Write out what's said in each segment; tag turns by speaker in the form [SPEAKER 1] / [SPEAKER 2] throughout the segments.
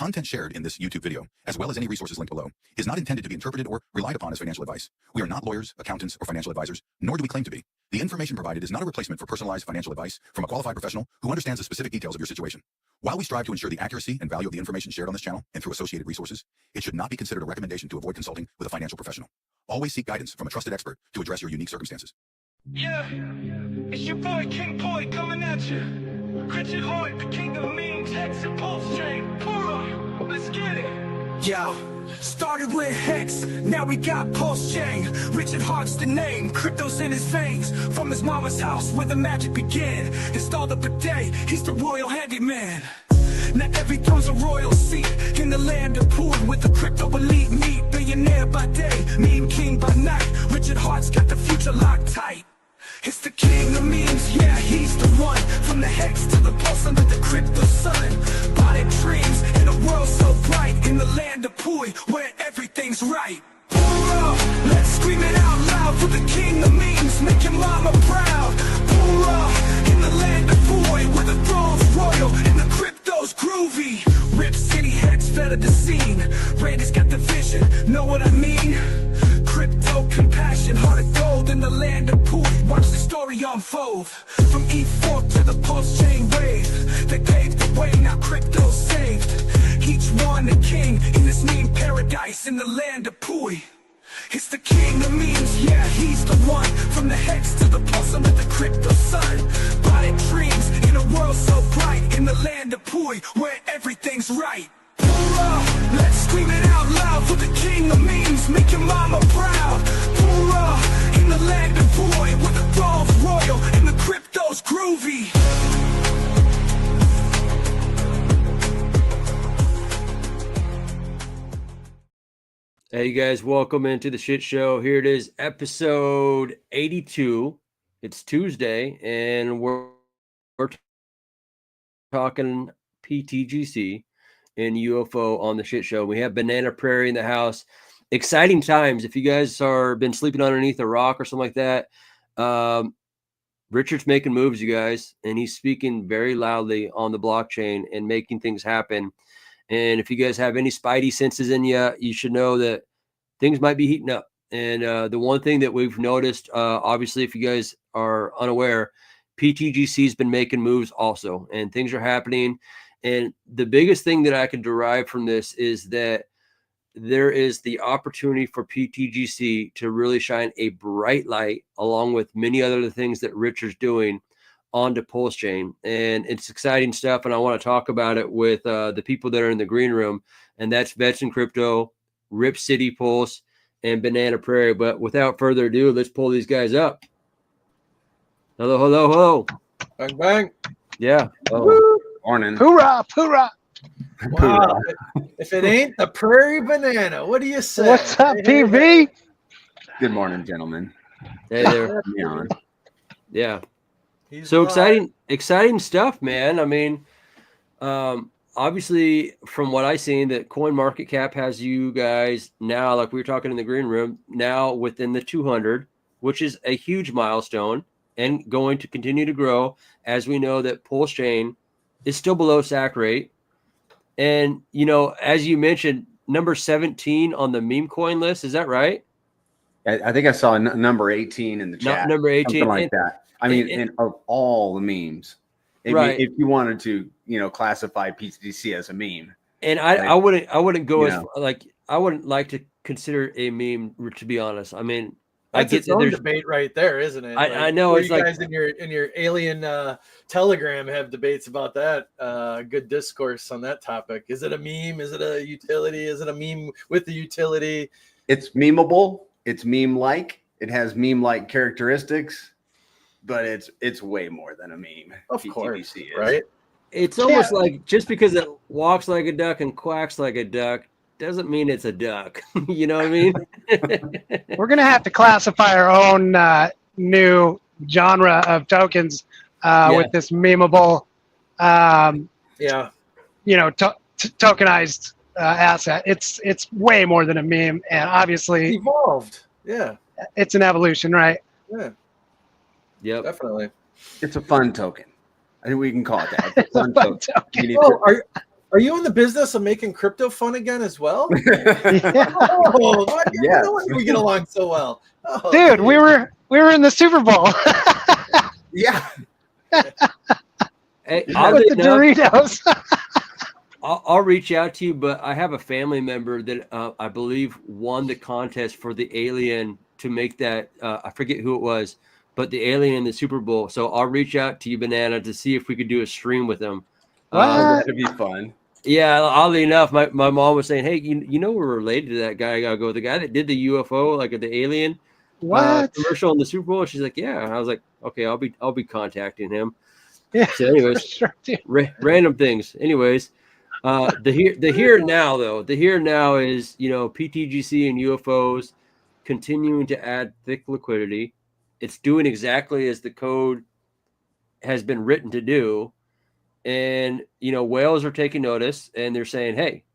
[SPEAKER 1] content shared in this YouTube video, as well as any resources linked below, is not intended to be interpreted or relied upon as financial advice. We are not lawyers, accountants, or financial advisors, nor do we claim to be. The information provided is not a replacement for personalized financial advice from a qualified professional who understands the specific details of your situation. While we strive to ensure the accuracy and value of the information shared on this channel and through associated resources, it should not be considered a recommendation to avoid consulting with a financial professional. Always seek guidance from a trusted expert to address your unique circumstances.
[SPEAKER 2] Yeah, it's your boy King Boy coming at you. Richard Hoyt, the king of memes, Hex and PulseChain. Pura, let's get it. Yo, started with Hex, now we got PulseChain. Richard Hart's the name, crypto's in his veins. From his mama's house where the magic began. Installed up a day, he's the royal handyman. Now every tone's a royal seat in the land of poor with the crypto elite meet. Billionaire by day, meme king by night. Richard Hart's got the future locked tight. It's the king of memes, yeah, he's the one. From the Hex to the pulse under the crypto sun. Body dreams in a world so bright. In the land of Pui, where everything's right. Pura, let's scream it out loud for the king of memes. Make your mama proud. Pura, in the land of Pui, where the throne's royal and the crypto's groovy. Rip City Hex fed at the scene. Randy's got the vision, know what I mean? Crypto compassion, heart of gold in the land of Pui. Watch the story unfold. From E4 to the PulseChain wave. They paved the way, now crypto's saved. Each one a king in this meme paradise in the land of Pui. It's the king of memes, yeah, he's the one. From the Hex to the pulse under the crypto sun. Body dreams in a world so bright. In the land of Pui, where everything's right. Pura, let's scream it out loud for the king of memes. Make your mama proud. Pura, in the land of Pui, where the throne's royal and the crypto's groovy.
[SPEAKER 3] Hey, you guys, welcome into the shit show. Here it is, episode 82. It's Tuesday, and we're talking pTGC and UFO on the shit show. We have Banana Prairie in the house. Exciting times. If you guys are been sleeping underneath a rock or something like that, Richard's making moves, you guys, and he's speaking very loudly on the blockchain and making things happen. And if you guys have any spidey senses in you, you should know that things might be heating up. And the one thing that we've noticed, obviously, if you guys are unaware, pTGC has been making moves also, and things are happening. And the biggest thing that I can derive from this is that there is the opportunity for pTGC to really shine a bright light, along with many other things that Richard's doing, onto PulseChain. And it's exciting stuff, and I want to talk about it with the people that are in the green room, and that's Vets in Crypto, Rip City Pulse, and Banana Prairie. But without further ado, let's pull these guys up. Hello, hello, hello.
[SPEAKER 4] Bang, bang.
[SPEAKER 3] Yeah.
[SPEAKER 4] Oh, morning.
[SPEAKER 5] Hoorah, hoorah.
[SPEAKER 4] Wow. If it ain't the Prairie Banana, what do you say?
[SPEAKER 5] What's up, PV?
[SPEAKER 6] Good morning, gentlemen.
[SPEAKER 3] Hey there. Yeah.
[SPEAKER 4] He's
[SPEAKER 3] So
[SPEAKER 4] live.
[SPEAKER 3] exciting stuff, man. I mean, obviously, from what I've seen, that CoinMarketCap has you guys now, like we were talking in the green room, now within the 200, which is a huge milestone and going to continue to grow, as we know that PulseChain is still below SAC rate. And, you know, as you mentioned, number 17 on the meme coin list, is that right?
[SPEAKER 6] I think I saw number 18 in the chat.
[SPEAKER 3] Number 18.
[SPEAKER 6] Something like that. I mean, of all the memes,
[SPEAKER 3] Right.
[SPEAKER 6] if you wanted to, classify pTGC as a meme.
[SPEAKER 3] And I wouldn't go as
[SPEAKER 6] know.
[SPEAKER 3] I wouldn't like to consider a meme, to be honest. I mean,
[SPEAKER 4] That's
[SPEAKER 3] I get
[SPEAKER 4] its
[SPEAKER 3] that
[SPEAKER 4] own
[SPEAKER 3] there's
[SPEAKER 4] debate right there, isn't it?
[SPEAKER 3] I know,
[SPEAKER 4] where
[SPEAKER 3] it's
[SPEAKER 4] you
[SPEAKER 3] like-
[SPEAKER 4] guys in your alien Telegram have debates about that. Good discourse on that topic. Is it a meme? Is it a utility? Is it a meme with the utility?
[SPEAKER 6] It's memeable. It's meme-like. It has meme-like characteristics, but it's way more than a meme.
[SPEAKER 4] Of
[SPEAKER 6] pTGC
[SPEAKER 4] course,
[SPEAKER 6] is.
[SPEAKER 4] right?
[SPEAKER 3] it's almost like just because it walks like a duck and quacks like a duck doesn't mean it's a duck. You know what I mean?
[SPEAKER 5] We're going to have to classify our own new genre of tokens with this memeable,
[SPEAKER 4] Yeah.
[SPEAKER 5] tokenized asset. It's way more than a meme, and obviously
[SPEAKER 4] Evolved. Yeah.
[SPEAKER 5] it's an evolution, right?
[SPEAKER 4] Yeah.
[SPEAKER 3] Yep.
[SPEAKER 4] Definitely.
[SPEAKER 6] It's a fun token. I think we can call it that. It's a fun token.
[SPEAKER 5] token.
[SPEAKER 6] You need
[SPEAKER 4] Oh, Are you in the business of making crypto fun again as well?
[SPEAKER 5] Yeah.
[SPEAKER 4] Oh, what?
[SPEAKER 6] Yes.
[SPEAKER 4] No wonder we get along so well. Oh,
[SPEAKER 5] Dude, we were in the Super Bowl
[SPEAKER 6] Yeah.
[SPEAKER 3] Hey,
[SPEAKER 5] with
[SPEAKER 3] oddly
[SPEAKER 5] the
[SPEAKER 3] enough,
[SPEAKER 5] Doritos.
[SPEAKER 3] I'll reach out to you, but I have a family member that I believe won the contest for the alien to make that. I forget who it was, but the alien in the Super Bowl. So I'll reach out to you, Banana, to see if we could do a stream with him.
[SPEAKER 5] What?
[SPEAKER 6] That'd be fun.
[SPEAKER 3] Yeah, oddly enough, my mom was saying, "Hey, you know we're related to that guy." I gotta go with the guy that did the UFO, like the alien
[SPEAKER 5] What?
[SPEAKER 3] commercial in the Super Bowl. She's like, "Yeah." I was like, "Okay, I'll be contacting him."
[SPEAKER 5] Yeah,
[SPEAKER 3] So, anyways,
[SPEAKER 5] for sure, dude.
[SPEAKER 3] random things. Anyways, the here and now though, the here and now is PTGC and UFOs continuing to add thick liquidity. It's doing exactly as the code has been written to do. And, whales are taking notice and they're saying, hey,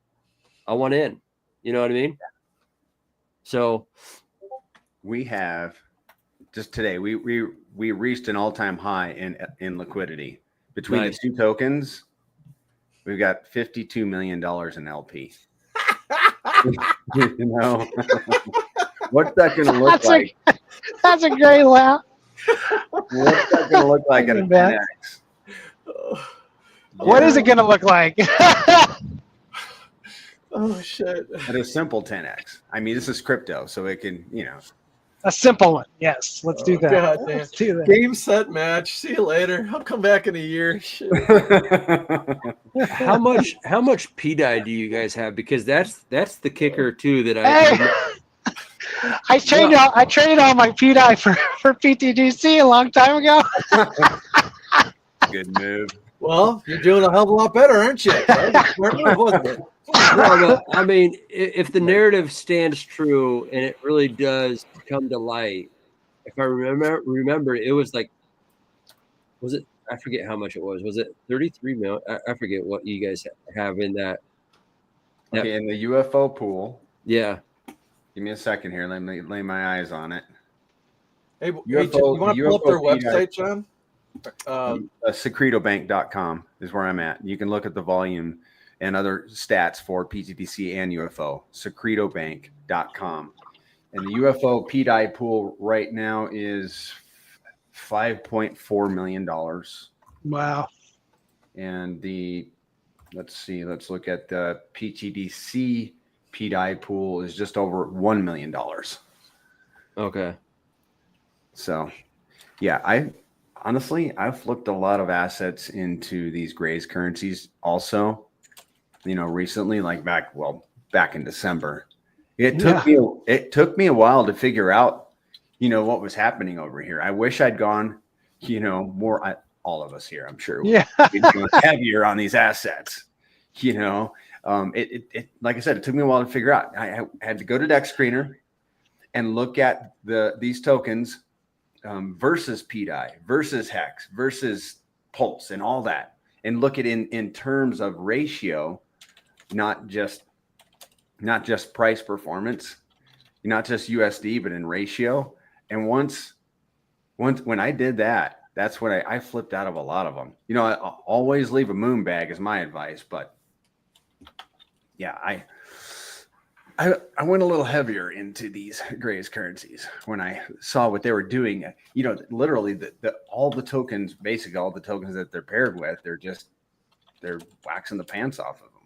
[SPEAKER 3] I want in. You know what I mean? So
[SPEAKER 6] We have just today, we reached an all-time high in liquidity. Between
[SPEAKER 3] Nice.
[SPEAKER 6] the two tokens, we've got $52 million in LP. What's that going to look like?
[SPEAKER 5] That's a great laugh.
[SPEAKER 6] What's that going to look like at a
[SPEAKER 5] Bet.
[SPEAKER 6] 10x?
[SPEAKER 5] What is it going to look like?
[SPEAKER 4] Oh shit!
[SPEAKER 6] At a simple 10x. I mean, this is crypto, so it can,
[SPEAKER 5] A simple one. Yes, let's do that.
[SPEAKER 4] God damn.
[SPEAKER 5] Let's do that.
[SPEAKER 4] Game, set, match. See you later. I'll come back in a year. Shit.
[SPEAKER 3] how much PDI do you guys have? Because that's the kicker too that
[SPEAKER 5] Hey, I traded all my PDI for PTGC a long time ago.
[SPEAKER 6] Good move.
[SPEAKER 4] Well, you're doing a hell of a lot better, aren't you? Smart move, wasn't it?
[SPEAKER 3] No, but, I mean, if the narrative stands true and it really does come to light, if I remember, it was like, was it? I forget how much it was. Was it 33 million? I forget what you guys have in that.
[SPEAKER 6] Okay, in the UFO pool.
[SPEAKER 3] Yeah.
[SPEAKER 6] Give me a second here. Let me lay my eyes on it.
[SPEAKER 4] Hey, you want to pull up their website, John?
[SPEAKER 6] Secretobank.com is where I'm at. You can look at the volume and other stats for PTDC and UFO. Secretobank.com. And the UFO PDI pool right now is $5.4 million.
[SPEAKER 5] Wow.
[SPEAKER 6] And let's look at the PTDC PDI pool is just over $1 million.
[SPEAKER 3] Okay.
[SPEAKER 6] So, yeah, I've looked a lot of assets into these Grays currencies also, recently, like back in December. It took me a while to figure out, what was happening over here. I wish I'd gone, more, all of us here, I'm sure.
[SPEAKER 5] Yeah.
[SPEAKER 6] We'd go heavier on these assets, like I said, it took me a while to figure out. I had to go to Dex Screener and look at these tokens versus PDI, versus Hex, versus Pulse, and all that, and look at in terms of ratio, not just price performance, not just USD, but in ratio. And once when I did that, that's when I flipped out of a lot of them. I always leave a moon bag is my advice, but yeah, I went a little heavier into these Grays currencies when I saw what they were doing. Literally all the tokens, basically all the tokens that they're paired with, they're waxing the pants off of them.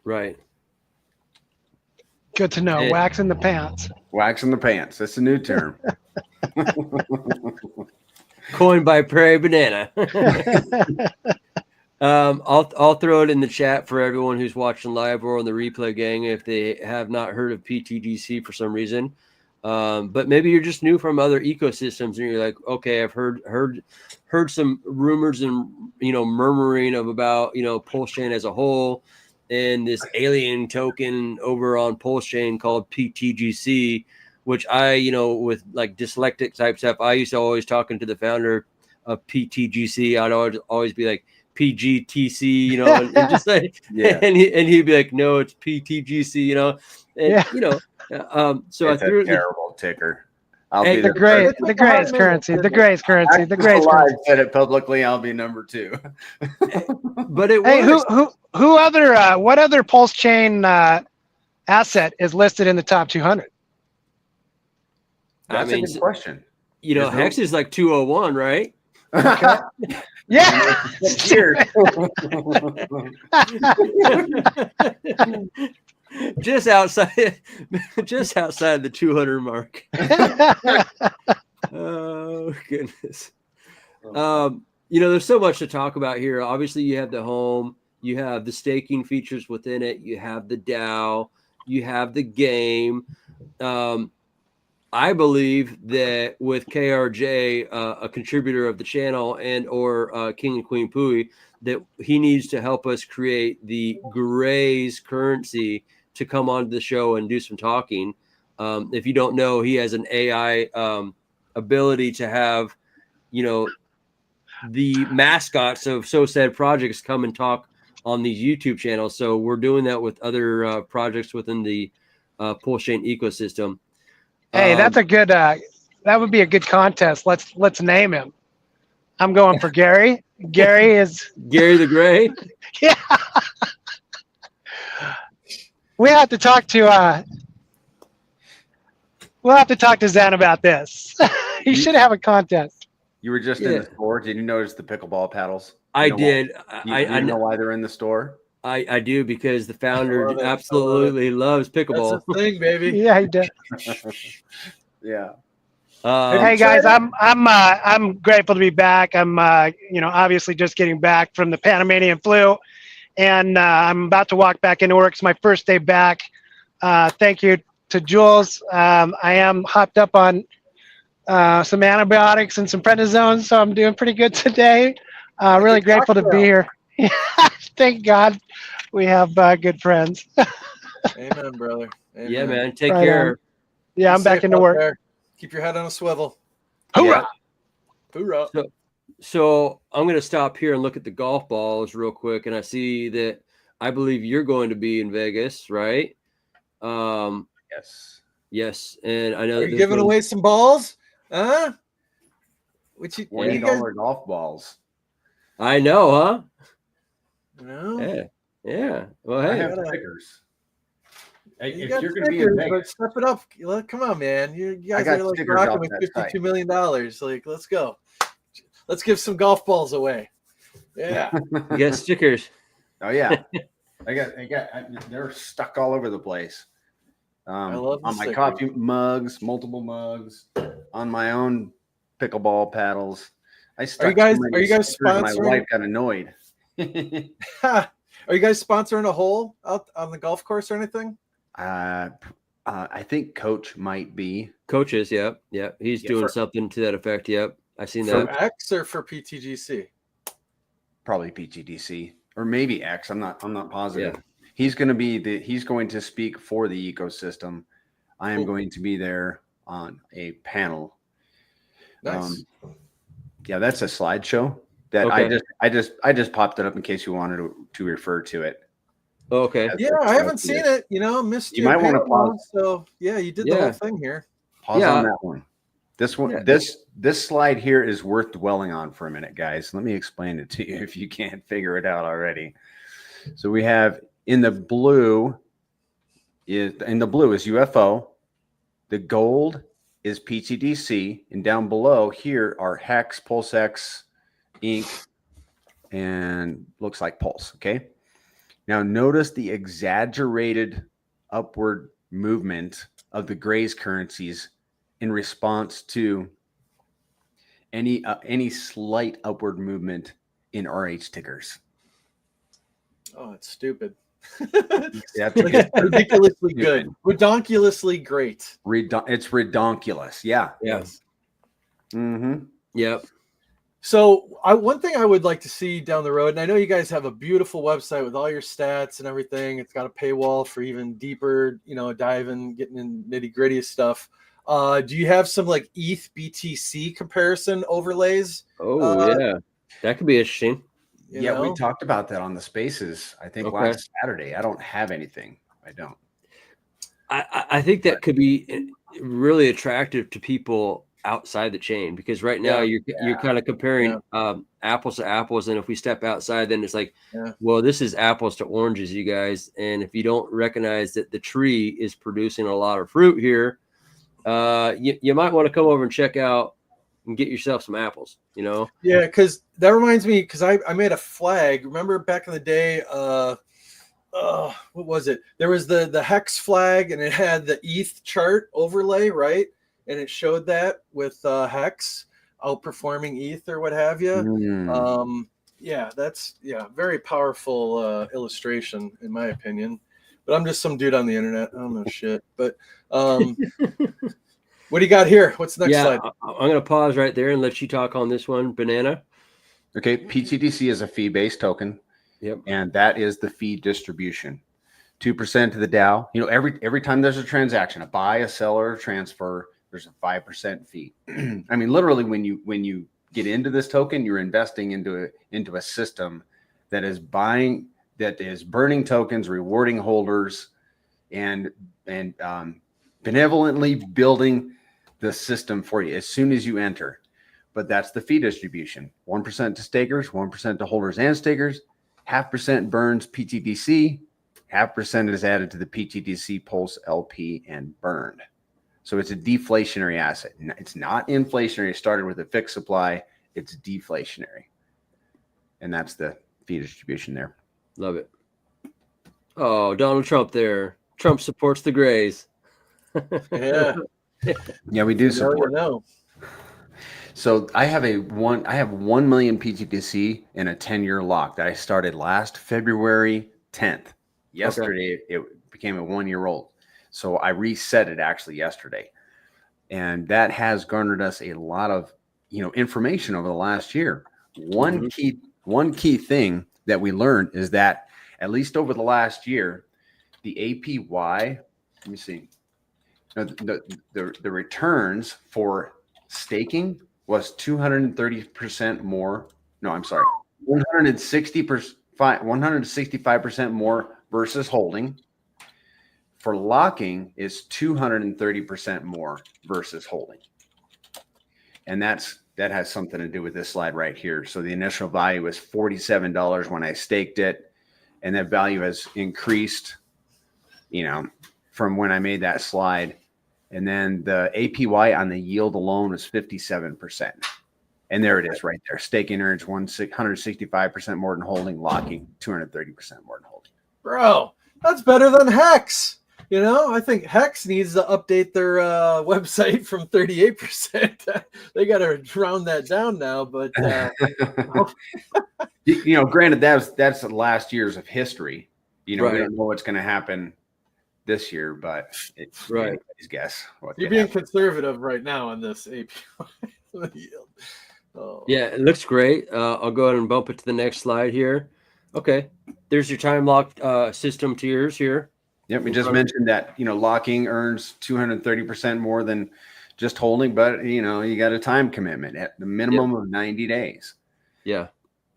[SPEAKER 3] Right.
[SPEAKER 5] Good to know.
[SPEAKER 3] Hey.
[SPEAKER 5] Waxing the pants.
[SPEAKER 6] Waxing the pants. That's a new term.
[SPEAKER 3] Coined by Prairie Banana. I'll throw it in the chat for everyone who's watching live or on the replay, gang, if they have not heard of PTGC for some reason. But maybe you're just new from other ecosystems and you're like, okay, I've heard some rumors and murmuring about PulseChain as a whole and this alien token over on PulseChain called PTGC, which I with like dyslexic type stuff, I used to always talking to the founder of PTGC. I'd always be like PGTC, and just like,
[SPEAKER 6] Yeah.
[SPEAKER 3] and he'd be like, no, it's PTGC, so
[SPEAKER 6] It's
[SPEAKER 3] I threw
[SPEAKER 6] a terrible ticker. I'll
[SPEAKER 3] Hey,
[SPEAKER 6] be
[SPEAKER 5] The Grays currency. The Grays currency. The Grays currency.
[SPEAKER 6] Live said it publicly. I'll be number 2.
[SPEAKER 3] but it
[SPEAKER 5] Hey,
[SPEAKER 3] works.
[SPEAKER 5] who other what other PulseChain asset is listed in the top 200?
[SPEAKER 3] I
[SPEAKER 6] That's
[SPEAKER 3] mean,
[SPEAKER 6] a good question.
[SPEAKER 3] you know,
[SPEAKER 6] There's no-
[SPEAKER 3] Hex is like 201, right?
[SPEAKER 5] Okay. Yeah.
[SPEAKER 6] Cheers.
[SPEAKER 3] just outside the 200 mark. Oh goodness. You know, there's so much to talk about here. Obviously, you have the home, you have the staking features within it, you have the DAO, you have the game. I believe that with KRJ, a contributor of the channel, and or King and Queen Pui, that he needs to help us create the Gray's currency to come on the show and do some talking. If you don't know, he has an AI ability to have, you know, the mascots of So Sad projects come and talk on these YouTube channels. So we're doing that with other projects within the PulseChain ecosystem.
[SPEAKER 5] Hey, that's a good. That would be a good contest. Let's name him. I'm going for Gary. Gary is
[SPEAKER 3] Gary the Gray.
[SPEAKER 5] yeah. We have to talk to. We'll have to talk to Zan about this. He should have a contest.
[SPEAKER 6] You were just in the store. Did you notice the pickleball paddles?
[SPEAKER 3] I did.
[SPEAKER 6] I know why they're in the store.
[SPEAKER 3] I do, because the founder
[SPEAKER 4] love it.
[SPEAKER 3] absolutely loves pickleball.
[SPEAKER 4] That's the thing, baby.
[SPEAKER 5] Yeah, he did.
[SPEAKER 6] Yeah.
[SPEAKER 5] Hey guys, I'm grateful to be back. I'm obviously just getting back from the Panamanian flu, and I'm about to walk back into work. It's my first day back. Thank you to Jules. I am hopped up on some antibiotics and some prednisone, so I'm doing pretty good today. Really grateful to be here. Thank God we have good friends.
[SPEAKER 4] Amen, brother. Amen.
[SPEAKER 3] Yeah, man. Take
[SPEAKER 5] Right
[SPEAKER 3] care.
[SPEAKER 5] on. Yeah, I'm
[SPEAKER 4] Be
[SPEAKER 5] back
[SPEAKER 4] safe
[SPEAKER 5] into
[SPEAKER 4] out
[SPEAKER 5] work.
[SPEAKER 4] there. Keep your head on a swivel.
[SPEAKER 5] Hoorah!
[SPEAKER 4] Hoorah.
[SPEAKER 3] So I'm going to stop here and look at the golf balls real quick. And I see that I believe you're going to be in Vegas, right?
[SPEAKER 6] Yes.
[SPEAKER 3] Yes. And I know
[SPEAKER 4] Are
[SPEAKER 3] that
[SPEAKER 4] you giving away some balls? Huh? What you
[SPEAKER 6] $20 golf balls.
[SPEAKER 3] I know, huh?
[SPEAKER 4] No.
[SPEAKER 3] Yeah. Yeah. Well,
[SPEAKER 6] I
[SPEAKER 3] hey.
[SPEAKER 6] have stickers. Hey,
[SPEAKER 4] You
[SPEAKER 6] if
[SPEAKER 4] got
[SPEAKER 6] you're going to be
[SPEAKER 4] stickers,
[SPEAKER 6] in
[SPEAKER 4] but
[SPEAKER 6] Vegas,
[SPEAKER 4] step it up. Come on, man. You guys
[SPEAKER 6] got
[SPEAKER 4] are like
[SPEAKER 6] stickers
[SPEAKER 4] rocking
[SPEAKER 6] off
[SPEAKER 4] with
[SPEAKER 6] that site.
[SPEAKER 4] $52 million. Like, let's go. Let's give some golf balls away. Yeah.
[SPEAKER 3] You got stickers.
[SPEAKER 6] oh yeah, they're stuck all over the place.
[SPEAKER 4] I love the
[SPEAKER 6] on my
[SPEAKER 4] stickers.
[SPEAKER 6] coffee mugs, multiple mugs, on my own pickleball paddles. I stuck
[SPEAKER 4] you guys-
[SPEAKER 6] so many
[SPEAKER 4] are you guys
[SPEAKER 6] stickers, my
[SPEAKER 4] sponsoring-
[SPEAKER 6] wife got annoyed.
[SPEAKER 4] Are you guys sponsoring a hole out on the golf course or anything?
[SPEAKER 6] I think Coach might be.
[SPEAKER 3] Coaches. Yep. Yep. He's
[SPEAKER 6] Yeah,
[SPEAKER 3] doing
[SPEAKER 6] for-
[SPEAKER 3] something to that effect. Yep. I seen
[SPEAKER 4] For
[SPEAKER 3] that.
[SPEAKER 4] X or for PTGC?
[SPEAKER 6] Probably PTGC or maybe X. I'm not positive.
[SPEAKER 3] Yeah.
[SPEAKER 6] He's going to speak for the ecosystem. I am going to be there on a panel.
[SPEAKER 4] Nice.
[SPEAKER 6] Yeah, that's a slideshow that
[SPEAKER 3] Okay.
[SPEAKER 6] I just popped it up in case you wanted to refer to it.
[SPEAKER 3] Okay.
[SPEAKER 6] That's
[SPEAKER 4] Yeah,
[SPEAKER 6] what
[SPEAKER 4] I haven't
[SPEAKER 6] it
[SPEAKER 4] seen
[SPEAKER 6] is.
[SPEAKER 4] it. Missed
[SPEAKER 6] You
[SPEAKER 4] your
[SPEAKER 6] might wanna
[SPEAKER 4] panel,
[SPEAKER 6] pause.
[SPEAKER 4] So yeah, you did the
[SPEAKER 3] Yeah.
[SPEAKER 4] whole thing here.
[SPEAKER 6] Pause
[SPEAKER 3] Yeah.
[SPEAKER 6] on that one. This one,
[SPEAKER 3] Yeah.
[SPEAKER 6] this slide here is worth dwelling on for a minute, guys. Let me explain it to you if you can't figure it out already. So we have in the blue is UFO. The gold is PTDC, and down below here are Hex, PulseX, Inc., and looks like Pulse. Okay. Now notice the exaggerated upward movement of the Gray's currencies in response to any slight upward movement in RH tickers.
[SPEAKER 4] Oh, it's stupid.
[SPEAKER 6] That's
[SPEAKER 4] Like, it's ridiculously good. Redonkulously great.
[SPEAKER 6] It's redonkulous. Yeah.
[SPEAKER 3] Yes.
[SPEAKER 6] Mm-hmm.
[SPEAKER 3] Yep.
[SPEAKER 4] So one thing I would like to see down the road, and I know you guys have a beautiful website with all your stats and everything. It's got a paywall for even deeper, diving, getting in nitty gritty stuff. Do you have some like ETH BTC comparison overlays?
[SPEAKER 3] Oh yeah, that could be interesting.
[SPEAKER 6] Yeah, we talked about that on the spaces, I think
[SPEAKER 3] Okay.
[SPEAKER 6] last Saturday. I don't have anything. I don't.
[SPEAKER 3] I think that could be really attractive to people outside the chain, because right now you're kind of comparing apples to apples. And if we step outside, then it's like, well, this is apples to oranges, you guys. And if you don't recognize that the tree is producing a lot of fruit here, you might want to come over and check out and get yourself some apples, you know?
[SPEAKER 4] Yeah, because that reminds me, because I made a flag. Remember back in the day, what was it? There was the hex flag, and it had the ETH chart overlay, right? And it showed that with hex outperforming ETH or what have you. That's very powerful illustration in my opinion. But I'm just some dude on the internet. I don't know shit. But what do you got here? What's the next slide?
[SPEAKER 3] I'm going to pause right there and let you talk on this one, Banana.
[SPEAKER 6] Okay, pTGC is a fee-based token.
[SPEAKER 3] Yep.
[SPEAKER 6] And that is the fee distribution. 2% to the DAO. You know, every time there's a transaction, a buy, a sell, or a transfer, there's a 5% fee. I mean, literally, when you get into this token, you're investing into a system that is burning tokens, rewarding holders, and benevolently building the system for you as soon as you enter. But that's the fee distribution. 1% to stakers, 1% to holders and stakers. 0.5% burns pTGC, 0.5% is added to the pTGC Pulse LP and burned. So it's a deflationary asset. It's not inflationary. It started with a fixed supply. It's deflationary. And that's the fee distribution there.
[SPEAKER 3] Love it. Oh, Donald Trump there. Trump supports the Grays.
[SPEAKER 6] Yeah, we do support. So I have 1 million pTGC in a 10-year lock that I started last February 10th. Yesterday, it became a 1-year-old. So I reset it actually yesterday. And that has garnered us a lot of, information over the last year. One key thing that we learned is that at least over the last year, the APY, let me see, the returns for staking was 230% more. No, I'm sorry, 165% more versus holding. For locking is 230% more versus holding. And that has something to do with this slide right here. So the initial value was $47 when I staked it. And that value has increased, from when I made that slide. And then the APY on the yield alone is 57%. And there it is right there. Staking earns 165% more than holding, locking 230% more than holding.
[SPEAKER 4] Bro, that's better than Hex. I think Hex needs to update their website from 38%. They got to round that down now. But
[SPEAKER 6] granted, that's last year's of history. We don't know what's going to happen this year, but it's anybody's guess.
[SPEAKER 4] You're being conservative right now on this API.
[SPEAKER 3] Yeah, it looks great. I'll go ahead and bump it to the next slide here. Okay, there's your time locked system tiers here.
[SPEAKER 6] Yep, we just mentioned that locking earns 230% more than just holding, but you got a time commitment at the minimum of 90 days.
[SPEAKER 3] Yeah.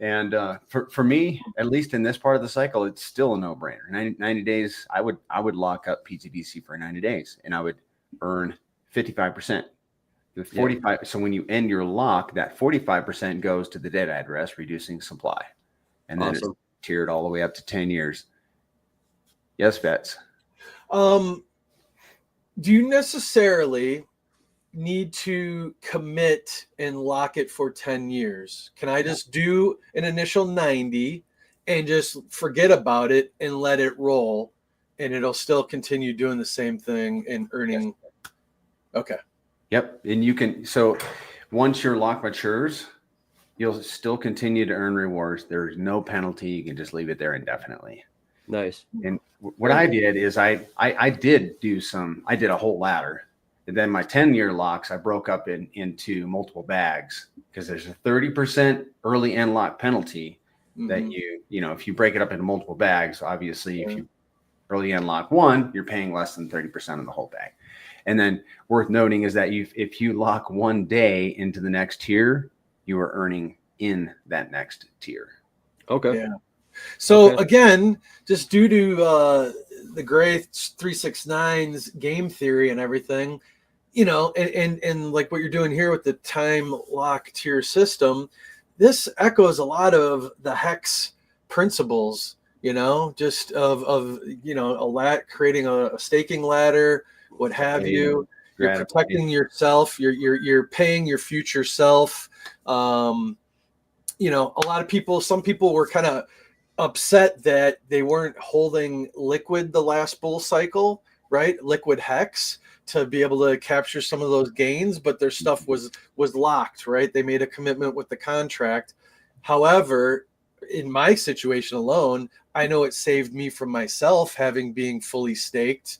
[SPEAKER 6] And for me, at least in this part of the cycle, it's still a no-brainer. 90 days, I would lock up pTGC for 90 days, and I would earn 55%. The 45. So when you end your lock, that 45% goes to the dead address, reducing supply, and then it's tiered all the way up to 10 years. Yes, Vets.
[SPEAKER 4] Do you necessarily need to commit and lock it for 10 years? Can I just do an initial 90 and just forget about it and let it roll, and it'll still continue doing the same thing and earning? Okay.
[SPEAKER 6] Yep. And you can, so once your lock matures, you'll still continue to earn rewards. There's no penalty. You can just leave it there indefinitely.
[SPEAKER 3] Nice.
[SPEAKER 6] And what I did is I did a whole ladder. And then my 10-year locks, I broke up into multiple bags because there's a 30% early end lock penalty that if you break it up into multiple bags, obviously if you early end lock one, you're paying less than 30% of the whole bag. And then worth noting is that if you lock one day into the next tier, you are earning in that next tier.
[SPEAKER 3] Okay.
[SPEAKER 4] Yeah. So again, just due to the Gray 369's game theory and everything, you know, and like what you're doing here with the time lock tier system, this echoes a lot of the hex principles, you know, just of you know, creating a staking ladder, what have you. You're protecting yourself. You're paying your future self. You know, a lot of people, some people were kind of upset that they weren't holding liquid the last bull cycle, right? Liquid hex to be able to capture some of those gains, but their stuff was locked, right? They made a commitment with the contract. However, in my situation alone, I know it saved me from myself having being fully staked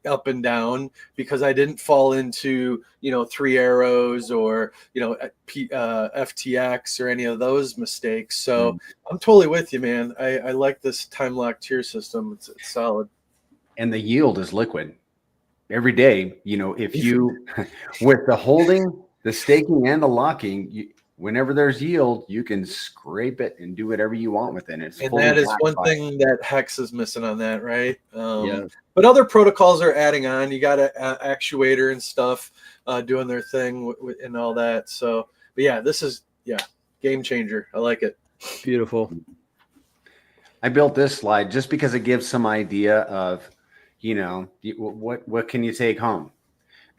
[SPEAKER 4] up and down, because I didn't fall into, you know, 3 arrows or, you know, FTX or any of those mistakes. So I'm totally with you, man. I like this time lock tier system. It's solid.
[SPEAKER 6] And the yield is liquid every day. You know, if you, with the holding, the staking and the locking, whenever there's yield, you can scrape it and do whatever you want with it.
[SPEAKER 4] And that is one thing that Hex is missing on that, right?
[SPEAKER 3] Yeah.
[SPEAKER 4] But other protocols are adding on. You got an actuator and stuff doing their thing and all that. So, but yeah, this is, game changer. I like it.
[SPEAKER 3] Beautiful.
[SPEAKER 6] I built this slide just because it gives some idea of, you know, what can you take home,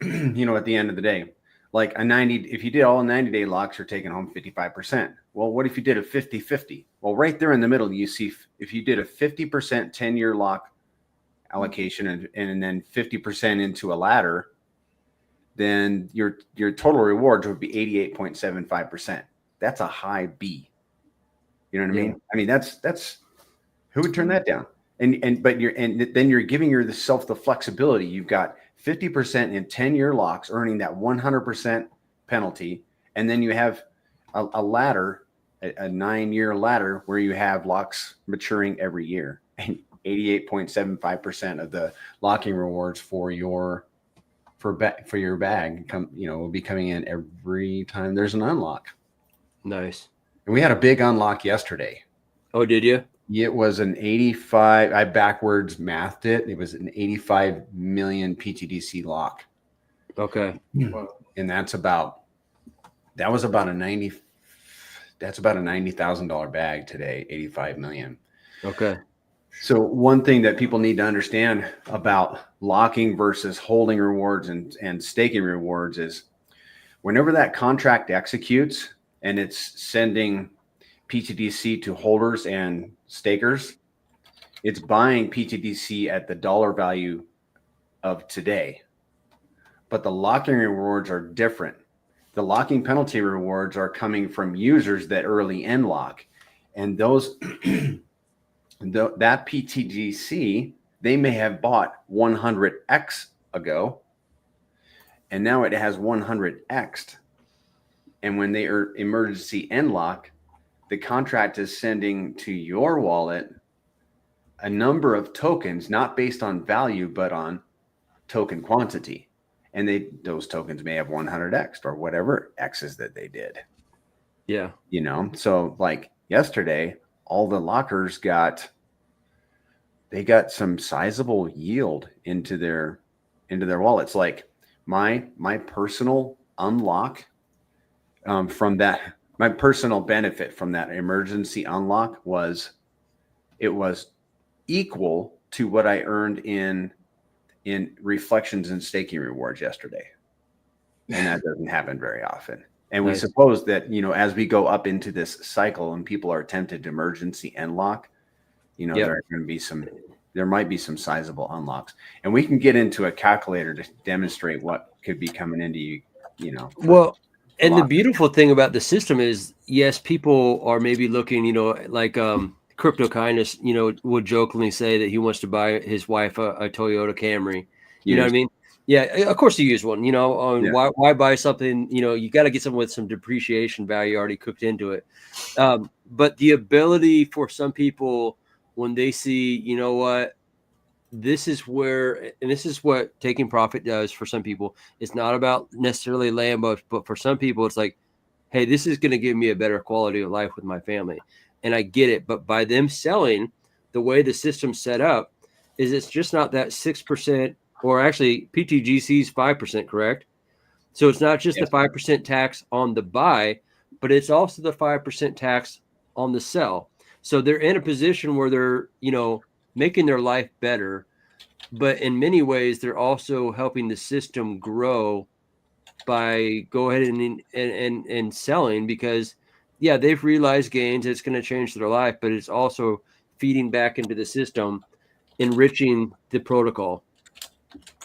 [SPEAKER 6] you know, at the end of the day. Like if you did all 90-day locks, you're taking home 55%. Well, what if you did a 50-50? Well, right there in the middle, you see if you did a 50% 10-year lock allocation and then 50% into a ladder, then your total rewards would be 88.75%. That's a high B. You know what I mean? I mean, that's who would turn that down? And then you're giving yourself the flexibility. You've got 50% in 10-year locks, earning that 100% penalty. And then you have a ladder, a 9-year ladder, where you have locks maturing every year. And 88.75% of the locking rewards for your bag will be coming in every time there's an unlock.
[SPEAKER 3] Nice.
[SPEAKER 6] And we had a big unlock yesterday.
[SPEAKER 3] Oh, did you?
[SPEAKER 6] It was an 85. I backwards mathed it. It was an 85 million pTGC lock.
[SPEAKER 3] Okay.
[SPEAKER 6] And that's about a $90,000 bag today. 85 million.
[SPEAKER 3] Okay.
[SPEAKER 6] So one thing that people need to understand about locking versus holding rewards and staking rewards is whenever that contract executes and it's sending pTGC to holders and stakers, it's buying pTGC at the dollar value of today. But the locking rewards are different. The locking penalty rewards are coming from users that early end lock. And those that pTGC, they may have bought 100x ago, and now it has 100x'd. And when they are emergency end lock, the contract is sending to your wallet a number of tokens, not based on value, but on token quantity. And those tokens may have 100x or whatever X's that they did.
[SPEAKER 3] Yeah.
[SPEAKER 6] You know, so like yesterday, all the lockers got some sizable yield into their wallets. Like my personal unlock from that, my personal benefit from that emergency unlock was equal to what I earned in reflections and staking rewards yesterday. And that doesn't happen very often. And we suppose that, you know, as we go up into this cycle and people are tempted to emergency unlock, you know, there might be some sizable unlocks. And we can get into a calculator to demonstrate what could be coming into you know.
[SPEAKER 3] Well, and the beautiful thing about the system is, yes, people are maybe looking, you know, like cryptocurrencies, you know, would jokingly say that he wants to buy his wife a Toyota Camry. You know what I mean? Yeah, of course you use one, you know, why buy something, you know, you got to get something with some depreciation value already cooked into it. But the ability for some people, when they see, you know what, this is where, and this is what taking profit does for some people. It's not about necessarily Lambos, but for some people, it's like, hey, this is going to give me a better quality of life with my family. And I get it. But by them selling, the way the system's set up is it's just not that 6% or actually PTGC is 5%, correct? So it's not just
[SPEAKER 6] Yes.
[SPEAKER 3] the 5% tax on the buy, but it's also the 5% tax on the sell. So they're in a position where they're, making their life better, but in many ways they're also helping the system grow by go ahead and selling, because they've realized gains. It's going to change their life, but it's also feeding back into the system, enriching the protocol.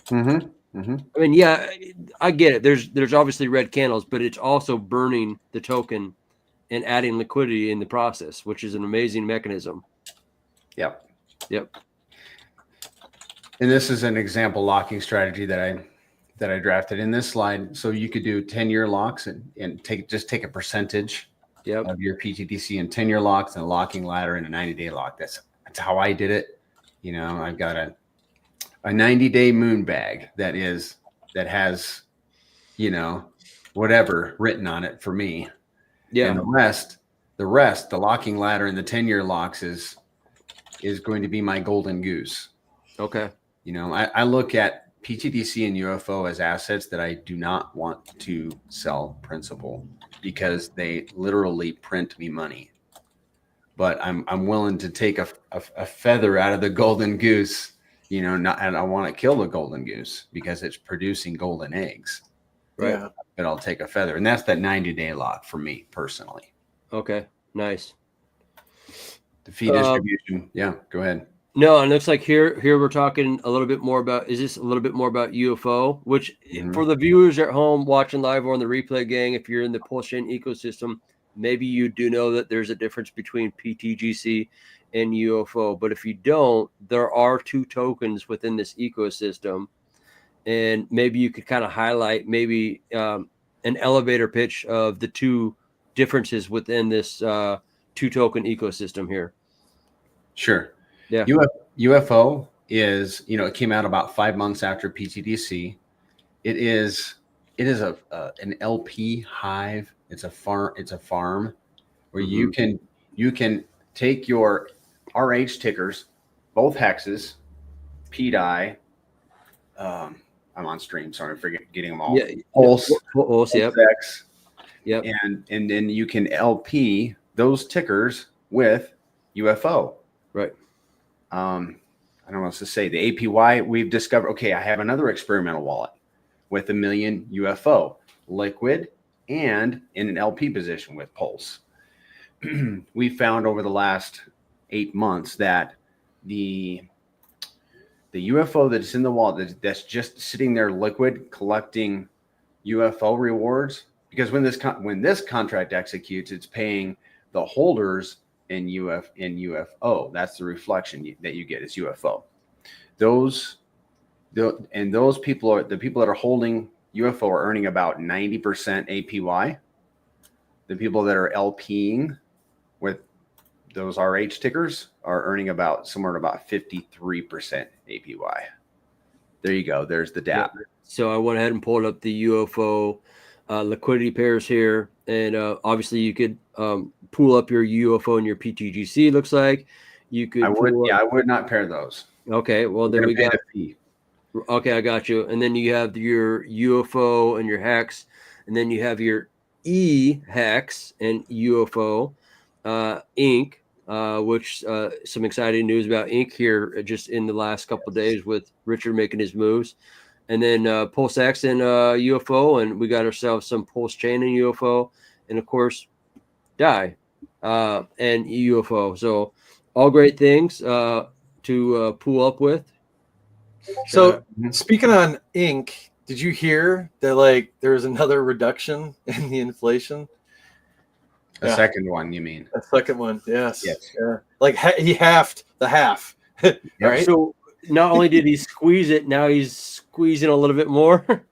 [SPEAKER 6] Mm-hmm. Mm-hmm.
[SPEAKER 3] I mean, I get it. There's obviously red candles, but it's also burning the token and adding liquidity in the process, which is an amazing mechanism.
[SPEAKER 6] Yep.
[SPEAKER 3] Yep.
[SPEAKER 6] And this is an example locking strategy that I drafted in this slide. So you could do 10-year locks and take a percentage of your PTDC in 10-year locks and a locking ladder and a 90-day lock. That's how I did it. I've got a 90-day moon bag that has, whatever written on it for me.
[SPEAKER 3] Yeah.
[SPEAKER 6] And the rest, the locking ladder and the 10-year locks is going to be my golden goose.
[SPEAKER 3] Okay.
[SPEAKER 6] I look at PTDC and UFO as assets that I do not want to sell principal because they literally print me money. But I'm willing to take a feather out of the golden goose, and I want to kill the golden goose because it's producing golden eggs.
[SPEAKER 3] Right.
[SPEAKER 4] Yeah.
[SPEAKER 6] But I'll take a feather. And that's that 90-day lock for me personally.
[SPEAKER 3] Okay. Nice.
[SPEAKER 6] The fee distribution. Yeah, go ahead.
[SPEAKER 3] No, it looks like here we're talking a little bit more about, is this a little bit more about UFO, which for the viewers at home watching live or on the replay gang, if you're in the PulseChain ecosystem, maybe you do know that there's a difference between PTGC and UFO. But if you don't, there are two tokens within this ecosystem. And maybe you could kind of highlight maybe an elevator pitch of the two differences within this two token ecosystem here.
[SPEAKER 6] Sure.
[SPEAKER 3] Yeah.
[SPEAKER 6] UFO is, it came out about 5 months after PTDC. It is an LP hive. It's a farm where you can take your RH tickers, both hexes, PDI. I'm on stream, sorry for getting them all.
[SPEAKER 3] Yeah.
[SPEAKER 6] Pulse,
[SPEAKER 3] yep.
[SPEAKER 6] X,
[SPEAKER 3] Yep.
[SPEAKER 6] and then you can LP those tickers with UFO.
[SPEAKER 3] Right.
[SPEAKER 6] I don't know what else to say. The APY we've discovered. Okay, I have another experimental wallet with 1 million UFO liquid and in an LP position with Pulse. We found over the last 8 months that the UFO that's in the wallet that's just sitting there liquid collecting UFO rewards, because when this contract executes, it's paying the holders in UFO. That's the reflection that you get is UFO. Those people are the people that are holding UFO are earning about 90% APY. The people that are LPing with those RH tickers are earning somewhere about 53% APY. There you go. There's the DAP.
[SPEAKER 3] So I went ahead and pulled up the UFO liquidity pairs here, and obviously you could pull up your UFO and your PTGC. Looks like you could.
[SPEAKER 6] I would not pair those.
[SPEAKER 3] Okay, well then we got. Okay, I got you. And then you have your UFO and your hex, and then you have your hex and UFO Inc. Which some exciting news about Inc. here just in the last couple of days with Richard making his moves. And then PulseX and UFO, and we got ourselves some PulseChain and UFO, and of course, DAI and UFO. So all great things to pull up with.
[SPEAKER 4] So speaking on Inc., did you hear that there was another reduction in the inflation?
[SPEAKER 6] A second one, you mean?
[SPEAKER 4] A second one, yes.
[SPEAKER 6] Yes.
[SPEAKER 4] Yeah. He halved the half, right?
[SPEAKER 3] So not only did he squeeze it, now he's squeezing a little bit more.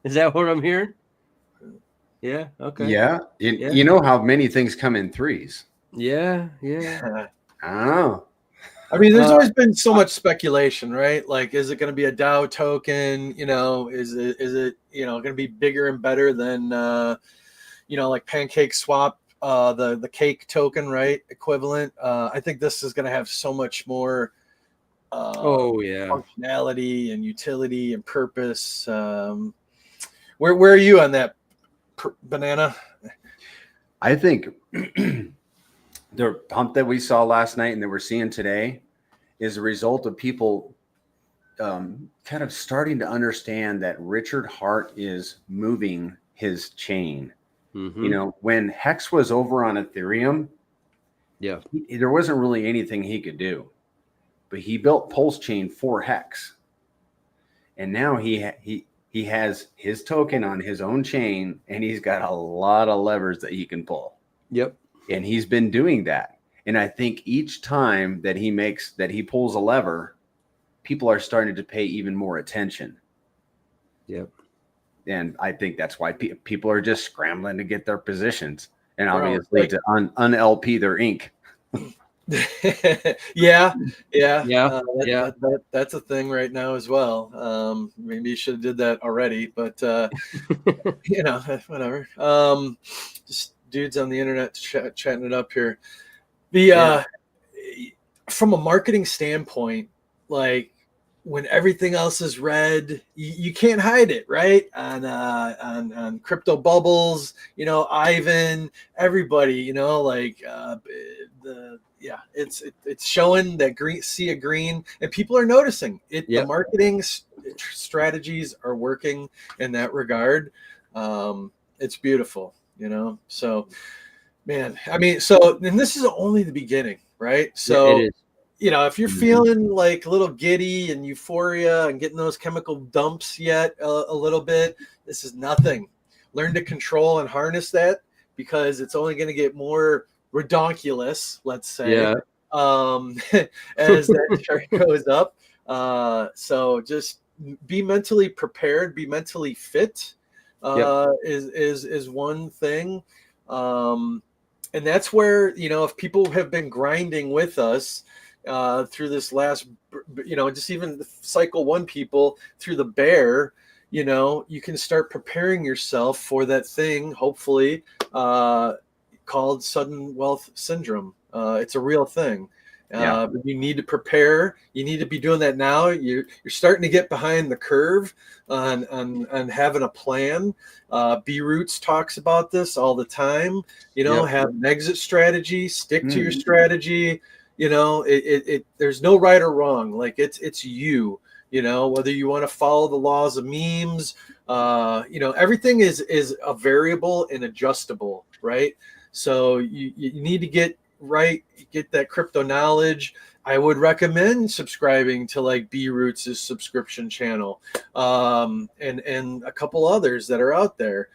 [SPEAKER 3] Is that what I'm hearing? Yeah. Okay.
[SPEAKER 6] Yeah. You know how many things come in threes?
[SPEAKER 3] Yeah.
[SPEAKER 6] I don't know.
[SPEAKER 4] I mean, there's always been so much speculation, right? Like, is it going to be a DAO token? Is it going to be bigger and better than like Pancake Swap, the cake token, right? Equivalent. I think this is going to have so much more
[SPEAKER 3] Oh yeah.
[SPEAKER 4] functionality and utility and purpose. Where are you on that, Banana?
[SPEAKER 6] I think the pump that we saw last night and that we're seeing today is a result of people kind of starting to understand that Richard Hart is moving his chain. You know, when Hex was over on Ethereum, there wasn't really anything he could do, but he built PulseChain for Hex, and now he has his token on his own chain, and he's got a lot of levers that he can pull.
[SPEAKER 3] Yep.
[SPEAKER 6] And he's been doing that. And I think each time that he pulls a lever, people are starting to pay even more attention.
[SPEAKER 3] Yep.
[SPEAKER 6] And I think that's why people are just scrambling to get their positions and obviously to un-LP their ink.
[SPEAKER 4] Yeah.
[SPEAKER 3] That's
[SPEAKER 4] a thing right now as well. Maybe you should have did that already, but you know, whatever. Just dudes on the internet chatting it up here. From a marketing standpoint, like when everything else is red, you can't hide it, right? On crypto bubbles, you know, Ivan, everybody, you know, like it's showing that sea of green, and people are noticing it. The marketing strategies are working in that regard. It's beautiful, you know. So, man, I mean, and this is only the beginning, right? So.
[SPEAKER 3] It is.
[SPEAKER 4] You know, if you're feeling like a little giddy and euphoria and getting those chemical dumps yet a little bit, this is nothing. Learn to control and harness that, because it's only going to get more redonkulous, let's say, as that chart goes up. So just be mentally prepared, be mentally fit is one thing. And that's where, you know, if people have been grinding with us, through this last, you know, just even the cycle one people through the bear, you know, you can start preparing yourself for that thing, hopefully, called sudden wealth syndrome. It's a real thing. But you need to prepare. You need to be doing that now. You're starting to get behind the curve on having a plan. B Roots talks about this all the time. You know, have an exit strategy, stick to your strategy. You know, there's no right or wrong. Like it's you know, whether you want to follow the laws of memes, you know, everything is a variable and adjustable, right? So you need to get that crypto knowledge. I would recommend subscribing to like B Roots' subscription channel, and a couple others that are out there.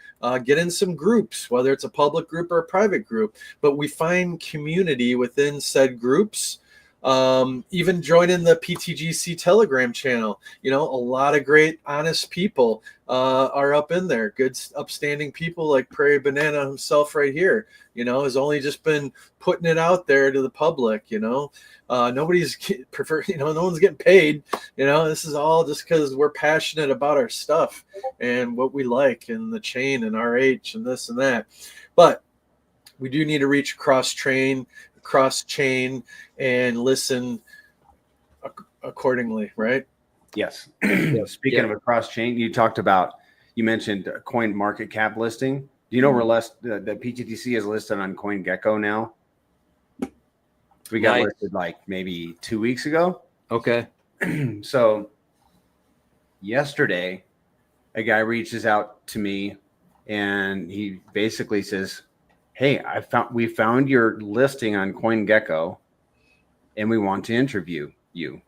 [SPEAKER 4] Get in some groups, whether it's a public group or a private group, but we find community within said groups. Even joining the pTGC Telegram channel, you know, a lot of great, honest people are up in there. Good, upstanding people like Prairie Banana himself right here, you know, has only just been putting it out there to the public, you know. Nobody's no one's getting paid, you know. This is all just because we're passionate about our stuff and what we like and the chain and RH and this and that. But we do need to reach cross-chain and listen accordingly, right?
[SPEAKER 6] Yes. Speaking of a cross-chain, you mentioned coin market cap listing. Do you know we're the pTGC is listed on CoinGecko now? We got listed like maybe 2 weeks ago. Okay. So yesterday, a guy reaches out to me and he basically says, "Hey, we found your listing on CoinGecko and we want to interview you."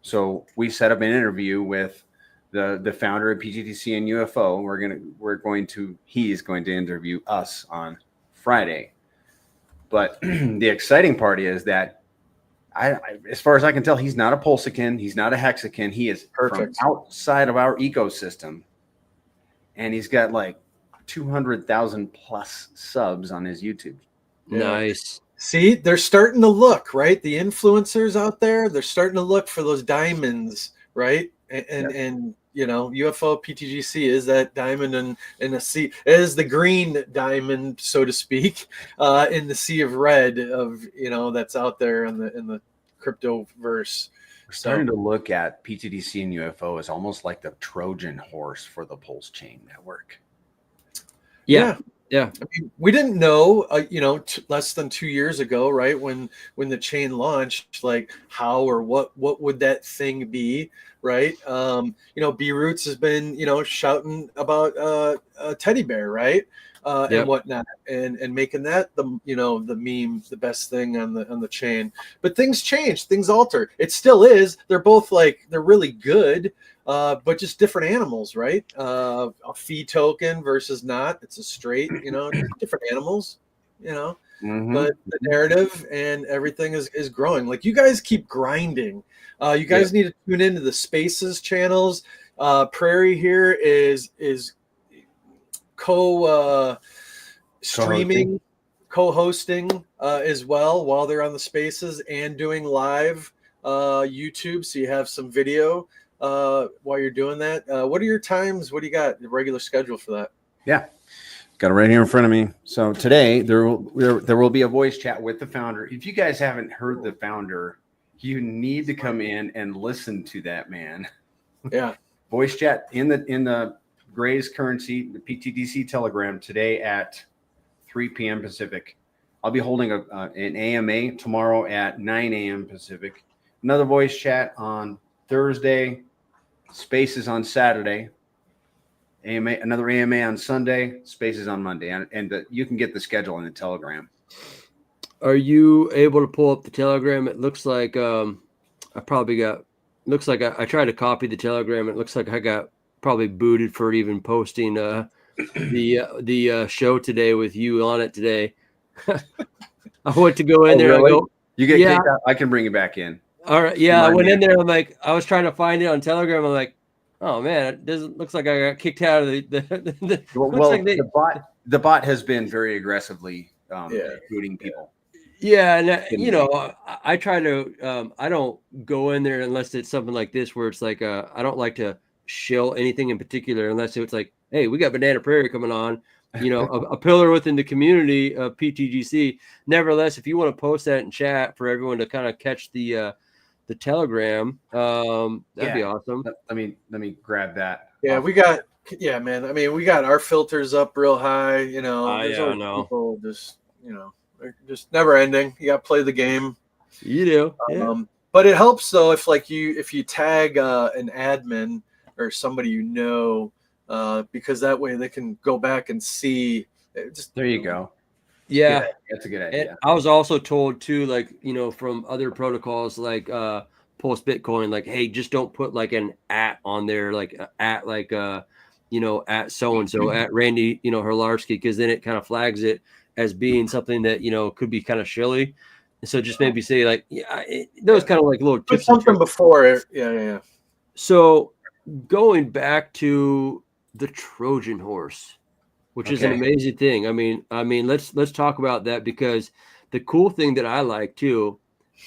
[SPEAKER 6] So we set up an interview with the founder of pTGC and UFO. He's going to interview us on Friday. But the exciting part is that as far as I can tell, he's not a PulseChain, he's not a Hexakin. He is from outside of our ecosystem, and he's got like 200,000 plus subs on his YouTube.
[SPEAKER 3] Nice.
[SPEAKER 4] See, they're starting to look, right? The influencers out there, they're starting to look for those diamonds, right? And you know, UFO PTGC is that diamond in a sea. It is the green diamond, so to speak, in the sea of red of, you know, that's out there in the crypto verse.
[SPEAKER 6] We're starting to look at pTGC and UFO as almost like the Trojan horse for the PulseChain network.
[SPEAKER 3] Yeah.
[SPEAKER 4] I mean, we didn't know, less than 2 years ago, right? When the chain launched, like how or what would that thing be, right? B Roots has been, shouting about a teddy bear, right? And whatnot, and making that the meme, the best thing on the chain. But things change, things alter. It still is. They're both they're really good. But just different animals, right? A fee token versus not. It's a straight, different animals, But the narrative and everything is growing. Like, you guys keep grinding. You guys need to tune into the Spaces channels. Prairie here is streaming, co-hosting as well while they're on the Spaces, and doing live YouTube. So you have some video while you're doing that. What are your times? What do you got? The regular schedule for that?
[SPEAKER 6] Yeah, got it right here in front of me. So today there will be a voice chat with the founder. If you guys haven't heard the founder, you need to come in and listen to that man.
[SPEAKER 4] Yeah,
[SPEAKER 6] voice chat in the Gray's Currency, the pTGC Telegram today at 3 p.m. Pacific. I'll be holding an AMA tomorrow at 9 a.m. Pacific. Another voice chat on Thursday. Spaces on Saturday. Another AMA on Sunday. Spaces on Monday. And you can get the schedule in the Telegram.
[SPEAKER 3] Are you able to pull up the Telegram? It looks like I tried to copy the Telegram. It looks like I got probably booted for even posting the show today with you on it today. I went to go in there.
[SPEAKER 6] Really?
[SPEAKER 3] I go,
[SPEAKER 6] you get kicked out. I can bring you back in.
[SPEAKER 3] All right. Yeah, I went in there. I'm like, I was trying to find it on Telegram. I'm like, oh man, it doesn't looks like I got kicked out of
[SPEAKER 6] the bot has been very aggressively booting people.
[SPEAKER 3] Yeah, and I try to I don't go in there unless it's something like this where it's like I don't like to shill anything in particular unless it's like, hey, we got Banana Prairie coming on, a pillar within the community of pTGC. Nevertheless, if you want to post that in chat for everyone to kind of catch the Telegram, that'd be awesome.
[SPEAKER 6] Let me grab that.
[SPEAKER 4] Yeah, we got man. I mean, we got our filters up real high. There's always people just they're just never ending. You got to play the game.
[SPEAKER 3] You do.
[SPEAKER 4] But it helps though if you tag an admin or somebody because that way they can go back and see.
[SPEAKER 6] There you go.
[SPEAKER 3] Yeah,
[SPEAKER 6] that's a good idea.
[SPEAKER 3] And I was also told too, from other protocols like Pulse Bitcoin, like, hey, just don't put like an @ on there, like at so and so at Randy, Herlarski, because then it kind of flags it as being something that could be kind of shilly. And so just maybe say like, those kind of like little tips.
[SPEAKER 4] Put something before it. Yeah.
[SPEAKER 3] So going back to the Trojan horse, which is an amazing thing. I mean, let's talk about that, because the cool thing that I like too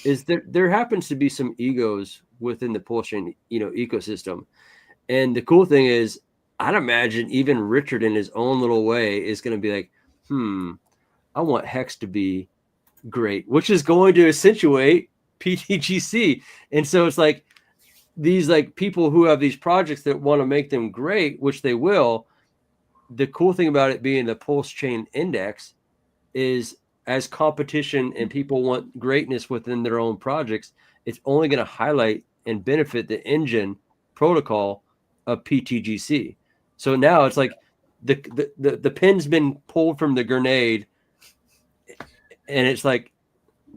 [SPEAKER 3] is that there happens to be some egos within the PulseChain, ecosystem. And the cool thing is, I'd imagine even Richard in his own little way is going to be like, I want Hex to be great, which is going to accentuate pTGC. And so it's like these like people who have these projects that want to make them great, which they will. The cool thing about it being the PulseChain Index is, as competition and people want greatness within their own projects, it's only going to highlight and benefit the engine protocol of pTGC. So now it's like the pin's been pulled from the grenade, and it's like,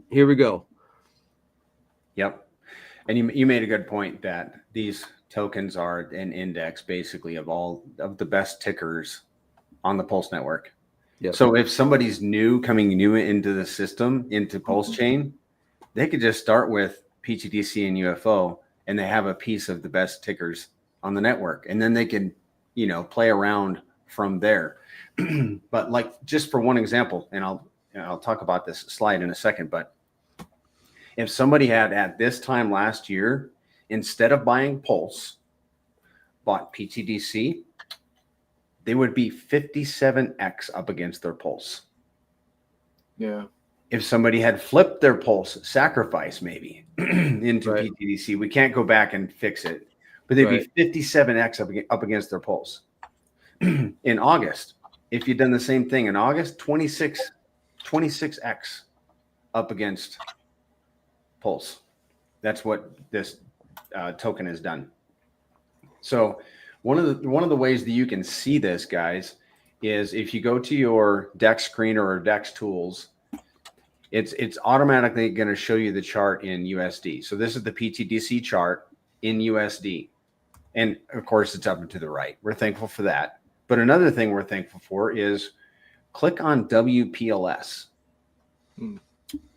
[SPEAKER 3] here we go.
[SPEAKER 6] Yep. And you made a good point that these tokens are an index basically of all of the best tickers on the Pulse network.
[SPEAKER 3] Yep.
[SPEAKER 6] So if somebody's coming new into the system, into PulseChain, they could just start with pTGC and UFO, and they have a piece of the best tickers on the network, and then they can, play around from there. But like, just for one example, and I'll talk about this slide in a second, but if somebody had at this time last year, instead of buying Pulse, bought pTGC, they would be 57x up against their Pulse.
[SPEAKER 4] Yeah.
[SPEAKER 6] if somebody had flipped their Pulse sacrifice maybe into
[SPEAKER 3] Right.
[SPEAKER 6] pTGC, we can't go back and fix it, but they'd
[SPEAKER 3] Right.
[SPEAKER 6] be 57x up against their Pulse. In August, if you'd done the same thing in August, 26x up against Pulse. That's what this token has done. So one of the ways that you can see this, guys, is if you go to your DEX screener or DEX tools, it's automatically going to show you the chart in USD. So this is the pTGC chart in USD. And of course, it's up and to the right. We're thankful for that. But another thing we're thankful for is click on WPLS. And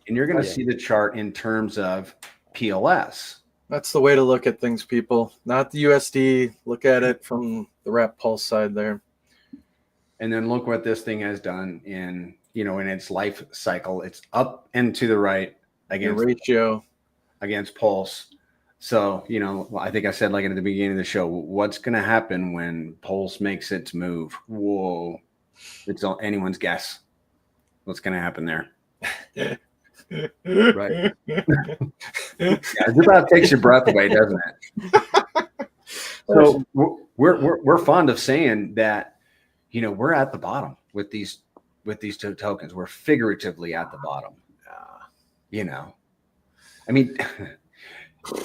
[SPEAKER 6] you're going to see the chart in terms of PLS.
[SPEAKER 4] That's the way to look at things, people. Not the USD. Look at it from the wrap pulse side there.
[SPEAKER 6] And then look what this thing has done in its life cycle. It's up and to the right against
[SPEAKER 4] ratio
[SPEAKER 6] against Pulse. So, I think I said, like at the beginning of the show, what's going to happen when Pulse makes its move? Whoa. It's anyone's guess what's going to happen there.
[SPEAKER 3] Right.
[SPEAKER 6] It about takes your breath away, doesn't it? So we're fond of saying that, we're at the bottom with these two tokens. We're figuratively at the bottom. I mean,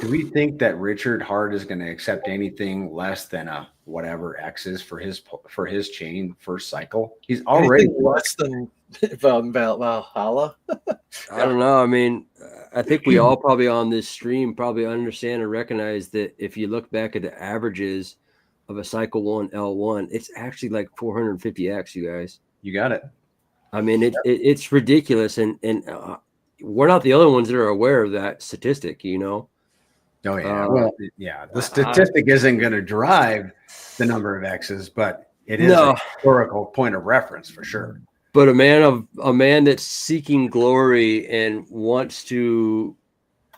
[SPEAKER 6] do we think that Richard Hart is going to accept anything less than a whatever X is for his chain first cycle? He's already
[SPEAKER 4] anything less than Valhalla.
[SPEAKER 3] I don't know. I mean, I think we all probably on this stream probably understand and recognize that if you look back at the averages of a cycle 1 L1, it's actually like 450x, you guys.
[SPEAKER 6] You got it.
[SPEAKER 3] I mean, it's ridiculous. And we're not the only ones that are aware of that statistic,
[SPEAKER 6] Oh, yeah. The statistic isn't going to drive the number of X's, but it is a historical point of reference for sure.
[SPEAKER 3] But a man that's seeking glory and wants to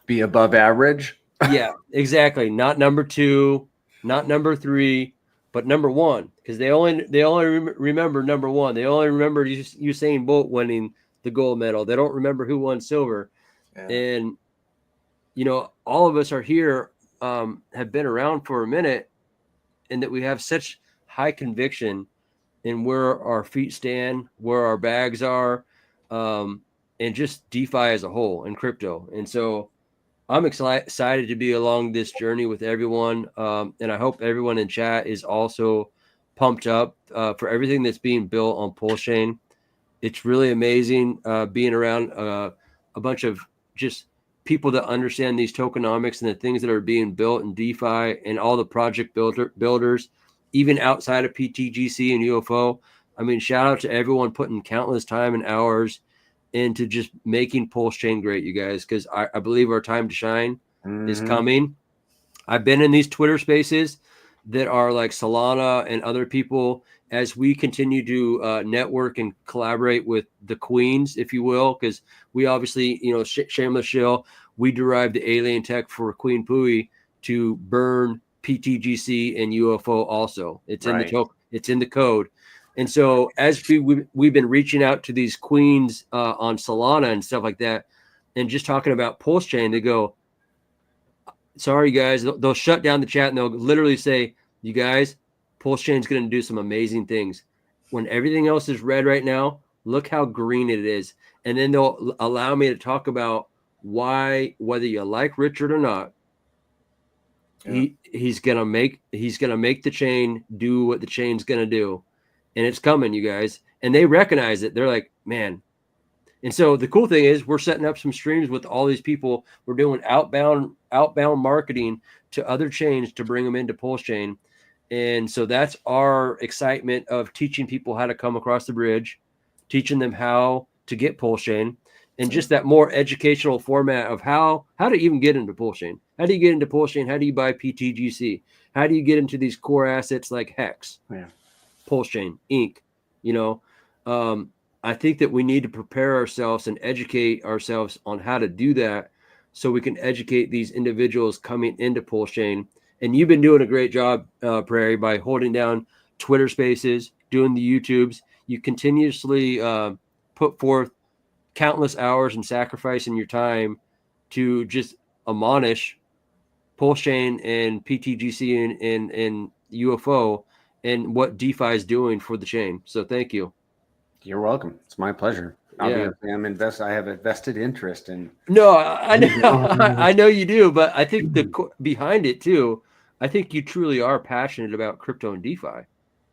[SPEAKER 6] be above average.
[SPEAKER 3] Yeah, exactly. Not number 2, not number 3, but number 1, because they only remember number 1. They only remember Usain Bolt winning the gold medal. They don't remember who won silver. Yeah. And all of us are here, have been around for a minute, and that we have such high conviction in where our feet stand, where our bags are, and just DeFi as a whole and crypto. And so I'm excited to be along this journey with everyone. And I hope everyone in chat is also pumped up for everything that's being built on PulseChain. It's really amazing being around a bunch of just people that understand these tokenomics and the things that are being built in DeFi and all the project builders, even outside of pTGC and UFO. I mean, shout out to everyone putting countless time and hours into just making PulseChain great, you guys, because I believe our time to shine is coming. I've been in these Twitter spaces that are like Solana and other people as we continue to network and collaborate with the queens, if you will, because we obviously, shameless shill, we derived the alien tech for Queen Pui to burn pTGC and UFO also. It's in the token, it's in the code. And so as we've been reaching out to these queens on Solana and stuff like that, and just talking about PulseChain, they go, sorry guys, they'll shut down the chat and they'll literally say, you guys, PulseChain is going to do some amazing things. When everything else is red right now, look how green it is. And then they'll allow me to talk about why, whether you like Richard or not, he's gonna make the chain do what the chain's gonna do, and it's coming, you guys. And they recognize it. They're like, man. And so the cool thing is we're setting up some streams with all these people. We're doing outbound marketing to other chains to bring them into PulseChain. And so that's our excitement of teaching people how to come across the bridge, teaching them how to get PulseChain, and just that more educational format of how to even get into PulseChain. How do you get into PulseChain? How do you buy pTGC? How do you get into these core assets like Hex, PulseChain, Inc? I think that we need to prepare ourselves and educate ourselves on how to do that so we can educate these individuals coming into PulseChain. And you've been doing a great job, Prairie, by holding down Twitter spaces, doing the YouTubes. You continuously put forth countless hours and sacrificing your time to just admonish PulseChain and pTGC and UFO and what DeFi is doing for the chain. So thank you.
[SPEAKER 6] You're welcome. It's my pleasure.
[SPEAKER 3] Yeah.
[SPEAKER 6] Obviously, I have a vested interest in.
[SPEAKER 3] No, I know, I know you do, but I think behind it too, I think you truly are passionate about crypto and DeFi.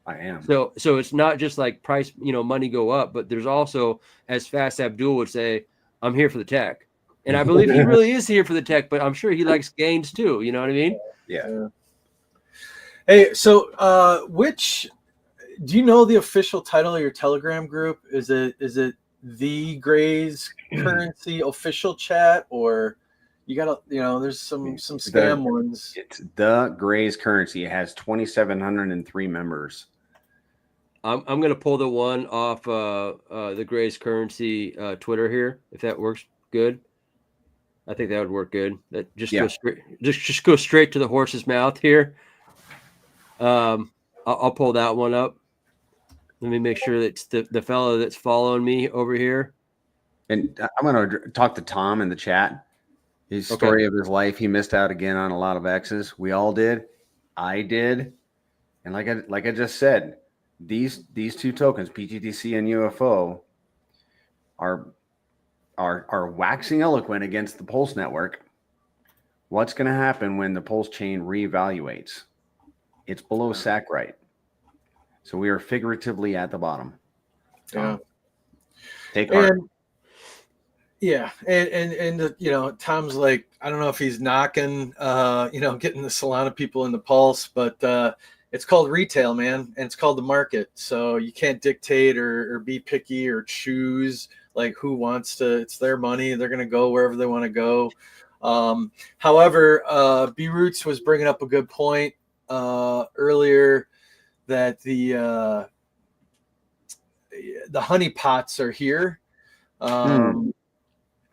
[SPEAKER 6] I am.
[SPEAKER 3] So it's not just like price, money go up, but there's also, as Fast Abdul would say, I'm here for the tech. And I believe he really is here for the tech, but I'm sure he likes gains too. You know what I mean?
[SPEAKER 6] Yeah.
[SPEAKER 4] Hey, so do you know the official title of your Telegram group? Is it the Gray's Currency official chat, or you gotta, there's some scam ones.
[SPEAKER 6] It's the Gray's Currency. It has 2,703 members.
[SPEAKER 3] I'm gonna pull the one off the Gray's Currency Twitter here, if that works good. I think that would work good. That go straight, just go straight to the horse's mouth here. I'll pull that one up. Let me make sure that's the fellow that's following me over here.
[SPEAKER 6] And I'm going to talk to Tom in the chat. His story of his life. He missed out again on a lot of X's. We all did. I did. And like I just said, these two tokens, pTGC and UFO, are waxing eloquent against the Pulse network. What's going to happen when the Pulse chain reevaluates? It's below SAC right. So we are figuratively at the bottom.
[SPEAKER 4] Yeah.
[SPEAKER 6] Take heart.
[SPEAKER 4] And Tom's like, I don't know if he's knocking, getting the Solana people in the Pulse, but it's called retail, man, and it's called the market. So you can't dictate or be picky or choose like who wants to. It's their money. They're going to go wherever they want to go. However, B Roots was bringing up a good point earlier, that the honeypots are here, on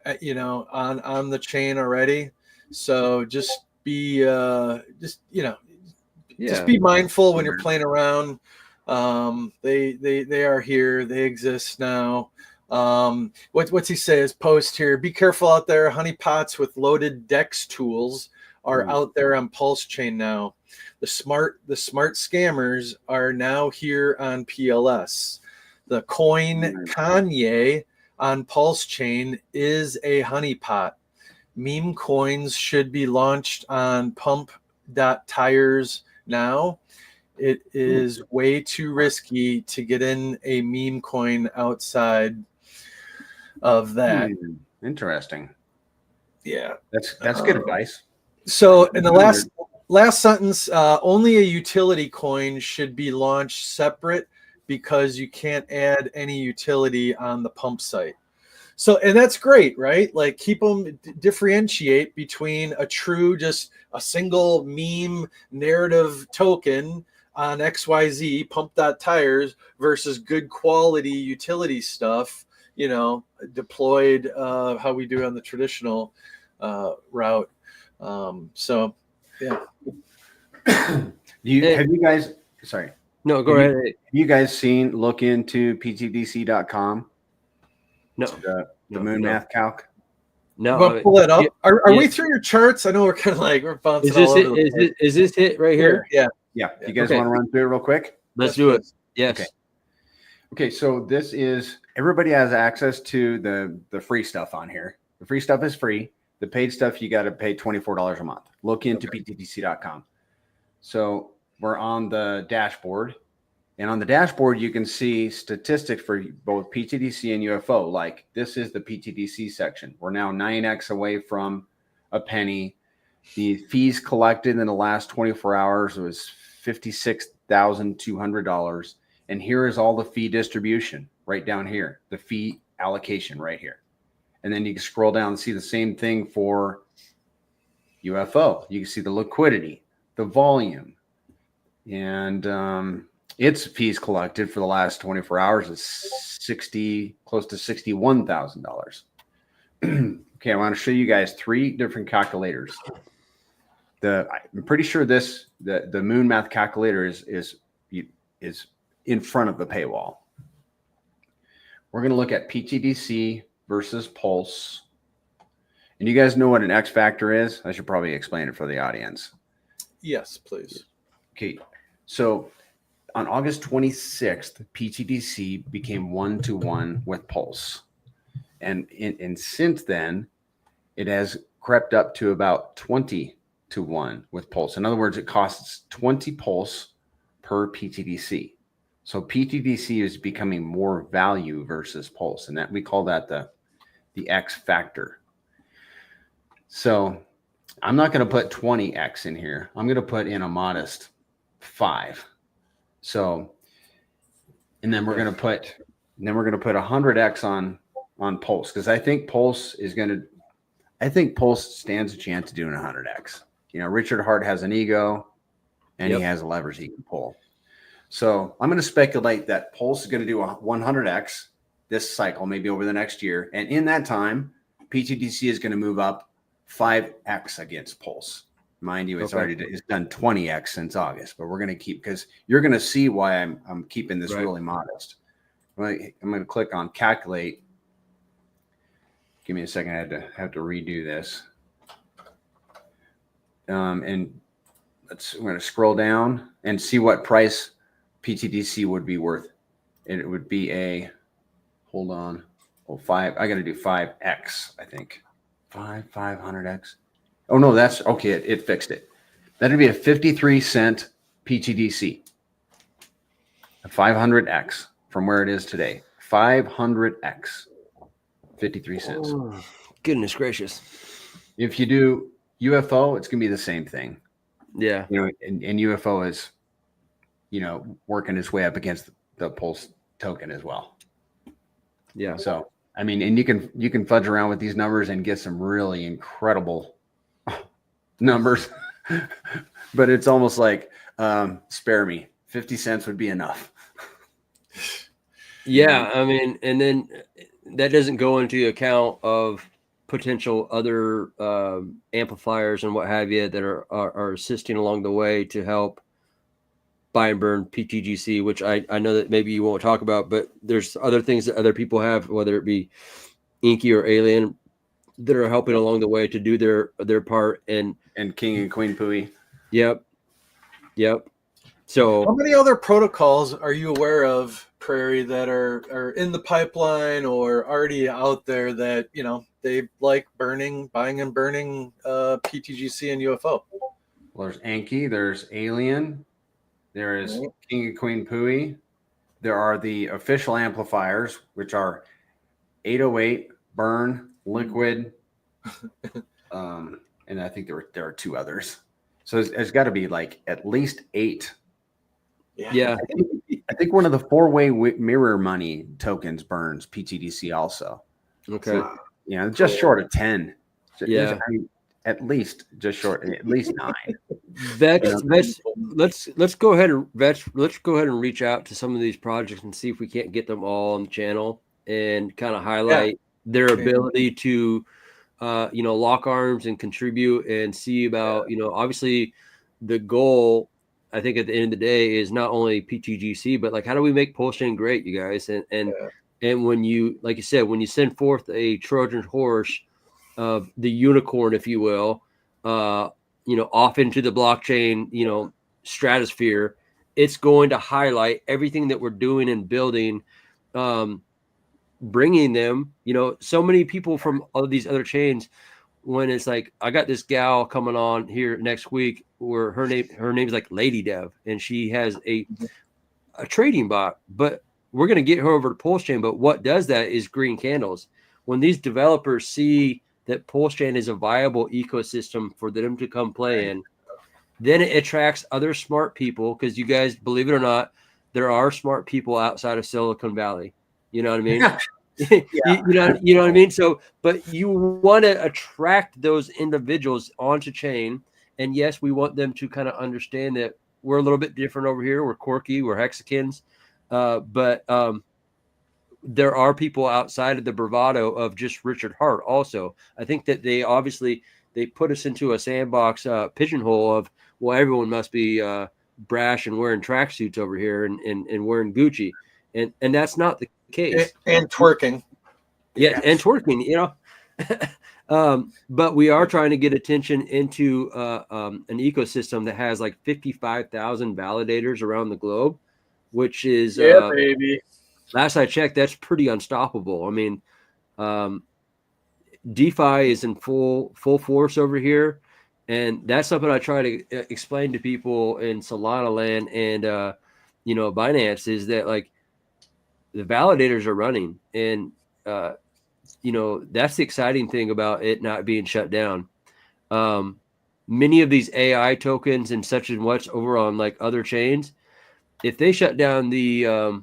[SPEAKER 4] the chain already. So just be, just be mindful when you're playing around. They are here. They exist now. What's he say? His post here: be careful out there. Honeypots with loaded DEX tools are out there on PulseChain now. The smart scammers are now here on PLS. The coin Kanye on PulseChain is a honeypot. Meme coins should be launched on pump.tires now. It is way too risky to get in a meme coin outside of that.
[SPEAKER 6] Interesting.
[SPEAKER 4] Yeah.
[SPEAKER 6] That's good advice.
[SPEAKER 4] So in the last sentence, only a utility coin should be launched separate because you can't add any utility on the pump site. So, and that's great, right? Like keep them, differentiate between just a single meme narrative token on XYZ pump.tires versus good quality utility stuff, deployed how we do on the traditional route. So yeah.
[SPEAKER 6] Have you guys, sorry.
[SPEAKER 3] No, go ahead.
[SPEAKER 6] Have you guys look into ptgc.com?
[SPEAKER 3] No.
[SPEAKER 6] The moon math calc?
[SPEAKER 3] No.
[SPEAKER 4] You want to pull that up? Are we through your charts? I know we're kind of like, we're bouncing
[SPEAKER 3] Is this it right here?
[SPEAKER 4] Yeah.
[SPEAKER 6] Yeah. You guys want to run through it real quick?
[SPEAKER 3] Let's do it. Yes.
[SPEAKER 6] Okay. So this is, everybody has access to the free stuff on here. The free stuff is free. The paid stuff, you got to pay $24 a month. Look into ptgc.com. So we're on the dashboard. And on the dashboard, you can see statistics for both pTGC and UFO. Like this is the pTGC section. We're now 9x away from a penny. The fees collected in the last 24 hours was $56,200. And here is all the fee distribution right down here. The fee allocation right here. And then you can scroll down and see the same thing for UFO. You can see the liquidity, the volume, and its fees collected for the last 24 hours is close to $61,000. Okay, I want to show you guys 3 different calculators. I'm pretty sure the Moon Math calculator is in front of the paywall. We're going to look at pTGC versus Pulse. And you guys know what an X factor is? I should probably explain it for the audience.
[SPEAKER 4] Yes, please.
[SPEAKER 6] Okay. So on August 26th, pTGC became 1-to-1 with Pulse. And since then, it has crept up to about 20-to-1 with Pulse. In other words, it costs 20 Pulse per pTGC. So pTGC is becoming more value versus Pulse, and that we call that the X factor. So I'm not going to put 20X in here. I'm going to put in a modest 5. So, and then we're going to put 100X on Pulse, because I think Pulse stands a chance of doing 100X. You know, Richard Hart has an ego, and he has levers he can pull. So I'm going to speculate that Pulse is going to do a 100X this cycle, maybe over the next year. And in that time, pTGC is going to move up 5X against Pulse. Mind you, it's done 20X since August, but we're going to keep, because you're going to see why I'm keeping this really modest. I'm going to click on calculate. Give me a second. I have to redo this. And we're going to scroll down and see what price pTGC would be worth. And it would be hold on. Oh, 5. I got to do 5X, I think. 500X. Oh, no, that's okay. It fixed it. That'd be a 53-cent pTGC. A 500X from where it is today. 500X. 53 cents.
[SPEAKER 3] Oh, goodness gracious.
[SPEAKER 6] If you do UFO, it's going to be the same thing.
[SPEAKER 3] Yeah.
[SPEAKER 6] You know, and UFO is, you know, working its way up against the Pulse token as well.
[SPEAKER 3] Yeah.
[SPEAKER 6] So, I mean, and you can fudge around with these numbers and get some really incredible numbers, but it's almost like, spare me, 50 cents would be enough.
[SPEAKER 3] Yeah. I mean, and then that doesn't go into account of potential other amplifiers and what have you that are assisting along the way to help buy and burn pTGC, which I know that maybe you won't talk about, but there's other things that other people have, whether it be Inky or Alien, that are helping along the way to do their part. And
[SPEAKER 6] King and Queen Pui.
[SPEAKER 3] Yep. So
[SPEAKER 4] how many other protocols are you aware of, Prairie, that are in the pipeline or already out there that, you know, they like buying and burning pTGC and UFO?
[SPEAKER 6] Well, there's Anki, there's Alien, there is King and Queen Pui. There are the official amplifiers, which are 808, Burn, Liquid, and I think there are 2 others. So there's got to be like at least 8.
[SPEAKER 3] Yeah.
[SPEAKER 6] I think one of the 4-way mirror money tokens burns pTGC also.
[SPEAKER 3] Okay.
[SPEAKER 6] So, you know, just short of 10.
[SPEAKER 3] Yeah.
[SPEAKER 6] I mean, at least just short, at least 9.
[SPEAKER 3] Let's go ahead and reach out to some of these projects and see if we can't get them all on the channel and kind of highlight their ability to lock arms and contribute and see about, you know, obviously the goal, I think at the end of the day, is not only pTGC, but like, how do we make PulseChain great, you guys? And when you, like you said, when you send forth a Trojan horse of the unicorn, if you will, off into the blockchain, stratosphere, it's going to highlight everything that we're doing and building, bringing them, so many people from all of these other chains. When it's like, I got this gal coming on here next week where her name's like Lady Dev, and she has a trading bot, but we're going to get her over to PulseChain. But what does that is green candles. When these developers see that PulseChain is a viable ecosystem for them to come play in, then it attracts other smart people, because you guys, believe it or not, there are smart people outside of Silicon Valley. You know what I mean? You know what I mean? So, but you want to attract those individuals onto chain. And yes, we want them to kind of understand that we're a little bit different over here. We're quirky, we're hexagons. But there are people outside of the bravado of just Richard Hart also. I think that they put us into a sandbox pigeonhole of, well, everyone must be brash and wearing tracksuits over here and wearing Gucci. And that's not the case.
[SPEAKER 4] And twerking.
[SPEAKER 3] Yeah, and twerking, you know. But we are trying to get attention into an ecosystem that has like 55,000 validators around the globe, which is
[SPEAKER 4] baby.
[SPEAKER 3] last I checked, that's pretty unstoppable. I mean, DeFi is in full force over here, and that's something I try to explain to people in Solana land and you know, Binance, is that like the validators are running, and you know, that's the exciting thing about it not being shut down. Many of these AI tokens and such and what's over on like other chains, if they shut down the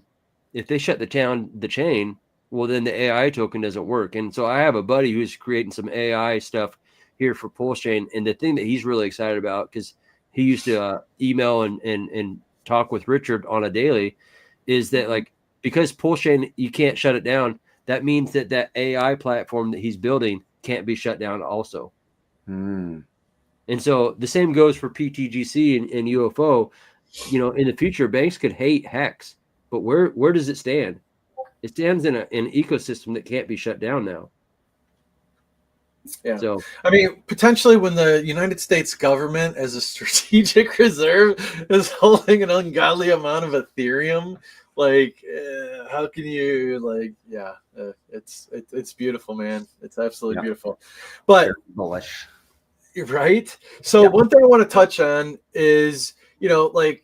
[SPEAKER 3] chain, well, then the AI token doesn't work. And so I have a buddy who's creating some AI stuff here for PulseChain, and the thing that he's really excited about, because he used to email and talk with Richard on a daily, is that like, because PulseChain, you can't shut it down, that means that that AI platform that he's building can't be shut down also. And so the same goes for pTGC and UFO. You know, in the future, banks could hate Hex, but where does it stand? It stands in an ecosystem that can't be shut down now.
[SPEAKER 4] Yeah.
[SPEAKER 3] So,
[SPEAKER 4] I mean, potentially when the United States government, as a strategic reserve, is holding an ungodly amount of Ethereum, like, how can you, like, yeah, it's beautiful, man. It's absolutely beautiful. But
[SPEAKER 6] Very bullish.
[SPEAKER 4] right. So one thing I want to touch on is, you know, like,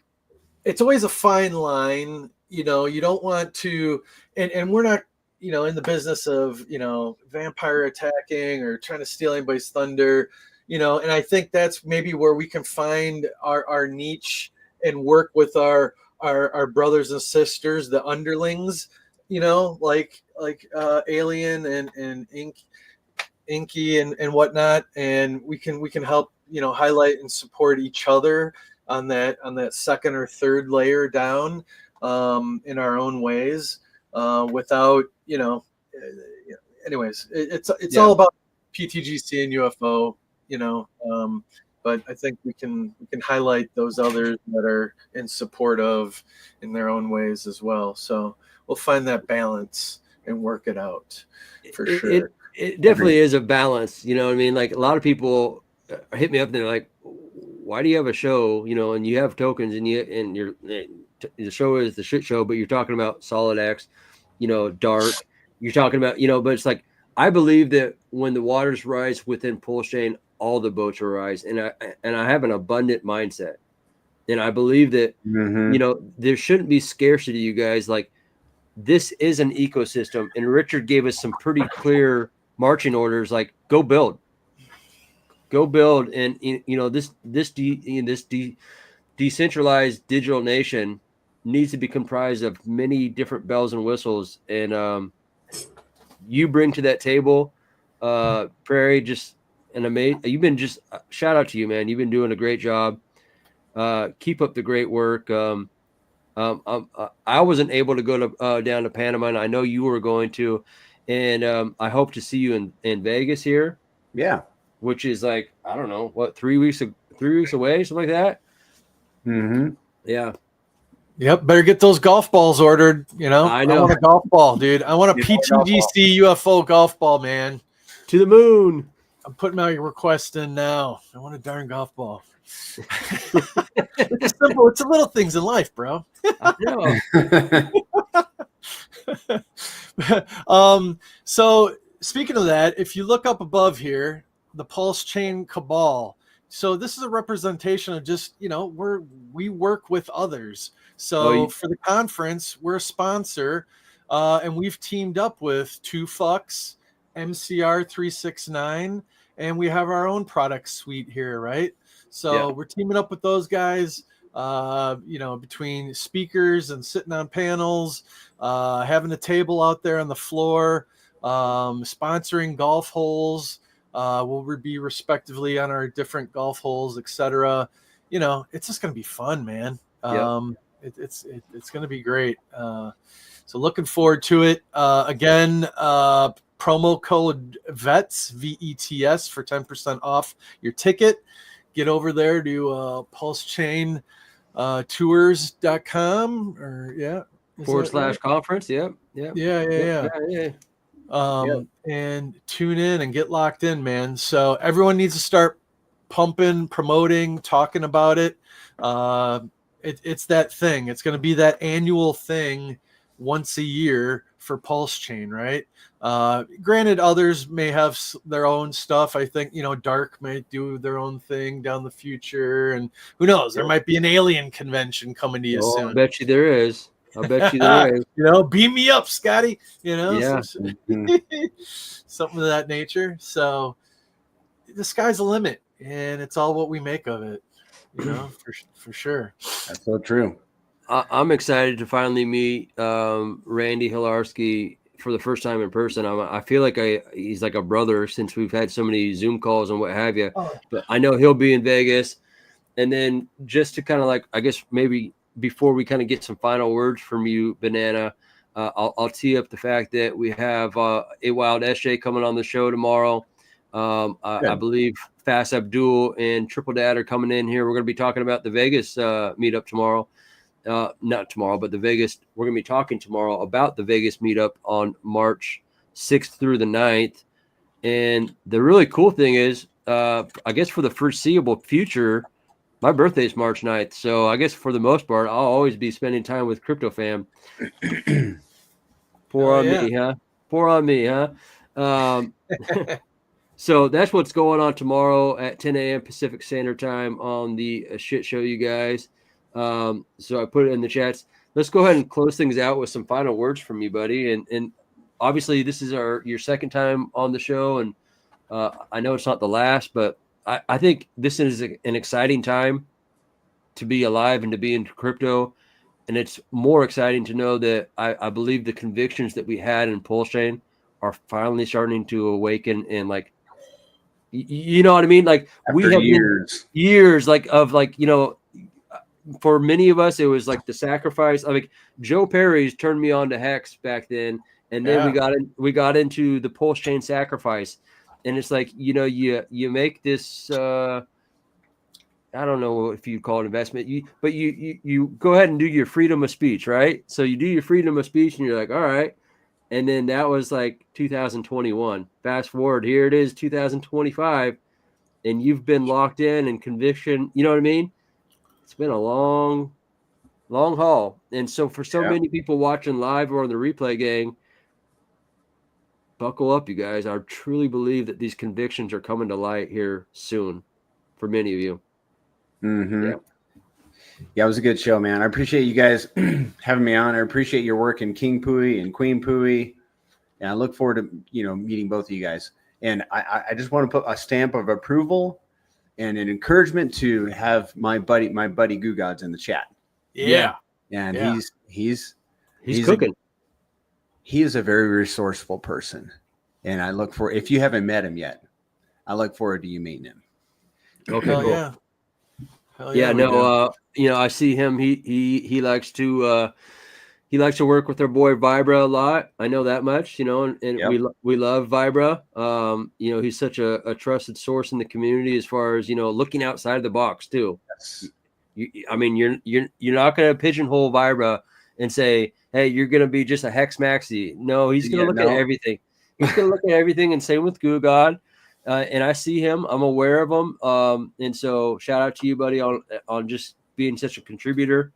[SPEAKER 4] it's always a fine line. You know, you don't want to, and we're not, you know, in the business of, you know, vampire attacking or trying to steal anybody's thunder, you know, and I think that's maybe where we can find our niche and work with our brothers and sisters, the underlings, you know, like Alien and Inky and whatnot, and we can help, you know, highlight and support each other on that second or third layer down, in our own ways, without, you know, anyways, it's all about pTGC and UFO, you know, but I think we can highlight those others that are in support of in their own ways as well. So we'll find that balance and work it out for sure.
[SPEAKER 3] It definitely is a balance. You know what I mean? Like, a lot of people hit me up and they're like, why do you have a show, you know, and you have tokens and the show is the shit show, but you're talking about Solid X, you know, Dark, you're talking about, you know, but it's like, I believe that when the waters rise within PulseChain, all the boats will rise. And I have an abundant mindset. And I believe that, you know, there shouldn't be scarcity, you guys. Like, this is an ecosystem. And Richard gave us some pretty clear marching orders, like, go build. And, you know, this decentralized digital nation needs to be comprised of many different bells and whistles. And you bring to that table, Prairie, just an amazing. You've been just shout out to you, man. You've been doing a great job. Keep up the great work. I wasn't able to go to down to Panama, and I know you were going to, and I hope to see you in Vegas here.
[SPEAKER 6] Yeah,
[SPEAKER 3] which is like, I don't know, what, 3 weeks away, something like that. Yeah.
[SPEAKER 4] Yep, better get those golf balls ordered. You know,
[SPEAKER 3] I know.
[SPEAKER 4] want a golf ball, dude. I want a pTGC UFO golf ball, man.
[SPEAKER 3] To the moon.
[SPEAKER 4] I'm putting my request in now. I want a darn golf ball. It's simple. It's the little things in life, bro.
[SPEAKER 3] I know.
[SPEAKER 4] So speaking of that, if you look up above here, the PulseChain Cabal. So this is a representation of just, you know, we work with others. So for the conference, we're a sponsor, and we've teamed up with 2Fucks, MCR369, and we have our own product suite here, right? So we're teaming up with those guys, you know, between speakers and sitting on panels, having a table out there on the floor, sponsoring golf holes. We'll be respectively on our different golf holes, etc. You know, it's just going to be fun, man. It's going to be great. So looking forward to it. Again, promo code VETS, VETS, for 10% off your ticket. Get over there to PulseChain tours.com or /conference.
[SPEAKER 3] Yeah.
[SPEAKER 4] Yeah. and tune in and get locked in, man. So everyone needs to start pumping, promoting, talking about it. It's that thing. It's going to be that annual thing once a year for PulseChain, right? Granted, others may have their own stuff. I think, Dark might do their own thing down the future, and who knows? There might be an alien convention coming to you soon.
[SPEAKER 3] I bet you there is. I bet you there is.
[SPEAKER 4] Beam me up, Scotty.
[SPEAKER 3] Yeah.
[SPEAKER 4] Something of that nature. So the sky's the limit, and it's all what we make of it. For sure.
[SPEAKER 6] That's so true.
[SPEAKER 3] I'm excited to finally meet Randy Hilarski for the first time in person. I feel like he's like a brother since we've had so many Zoom calls and what have you. But I know he'll be in Vegas. And then just to kind of like, I guess maybe before we kind of get some final words from you, Banana, I'll tee up the fact that we have A Wild SJ coming on the show tomorrow. I believe Fast Abdul and Triple Dad are coming in here. We're going to be talking about the Vegas meetup tomorrow. Not tomorrow, but the Vegas. We're going to be talking tomorrow about the Vegas meetup on March 6th through the 9th. And the really cool thing is, I guess for the foreseeable future, my birthday is March 9th. So I guess for the most part, I'll always be spending time with Crypto Fam. Pour on me, huh? Pour on me, huh? So that's what's going on tomorrow at 10 a.m. Pacific Standard Time on the Shit Show, you guys. So I put it in the chats. Let's go ahead and close things out with some final words from you, buddy. And obviously this is your second time on the show, and I know it's not the last, but I think this is an exciting time to be alive and to be into crypto. And it's more exciting to know that I believe the convictions that we had in PulseChain are finally starting to awaken, and like, you know what I mean? Like
[SPEAKER 6] After
[SPEAKER 3] we have years like of like, for many of us, it was like the sacrifice. Like Joe Perry's turned me on to Hex back then. And then we got into the PulseChain sacrifice. And it's like, you make this, I don't know if you call it investment, but you go ahead and do your freedom of speech, right? So you do your freedom of speech and you're like, all right. And then that was like 2021. Fast forward, here it is, 2025. And you've been locked in and conviction. You know what I mean? It's been a long haul. And so for so many people watching live or on the replay, gang, buckle up, you guys. I truly believe that these convictions are coming to light here soon for many of you.
[SPEAKER 6] Mm-hmm. Yeah, it was a good show, man. I appreciate you guys having me on. I appreciate your work in King Pui and Queen Pui. And I look forward to, meeting both of you guys. And I just want to put a stamp of approval and an encouragement to have my buddy Goo Gods in the chat.
[SPEAKER 4] Yeah.
[SPEAKER 6] And he's
[SPEAKER 3] cooking.
[SPEAKER 6] He is a very resourceful person. And I look for, if you haven't met him yet, I look forward to you meeting him.
[SPEAKER 3] Okay.
[SPEAKER 4] Hell
[SPEAKER 3] cool.
[SPEAKER 4] yeah.
[SPEAKER 3] Yeah, no, I see him. He likes to work with our boy Vibra a lot. I know that much, and we love Vibra. He's such a trusted source in the community as far as, looking outside the box too.
[SPEAKER 6] Yes.
[SPEAKER 3] You're not going to pigeonhole Vibra and say, hey, you're going to be just a Hex Maxi. No, he's going to look at everything. He's going to look at everything, and same with Goo God. And I see him. I'm aware of him. And so shout out to you, buddy, on just being such a contributor.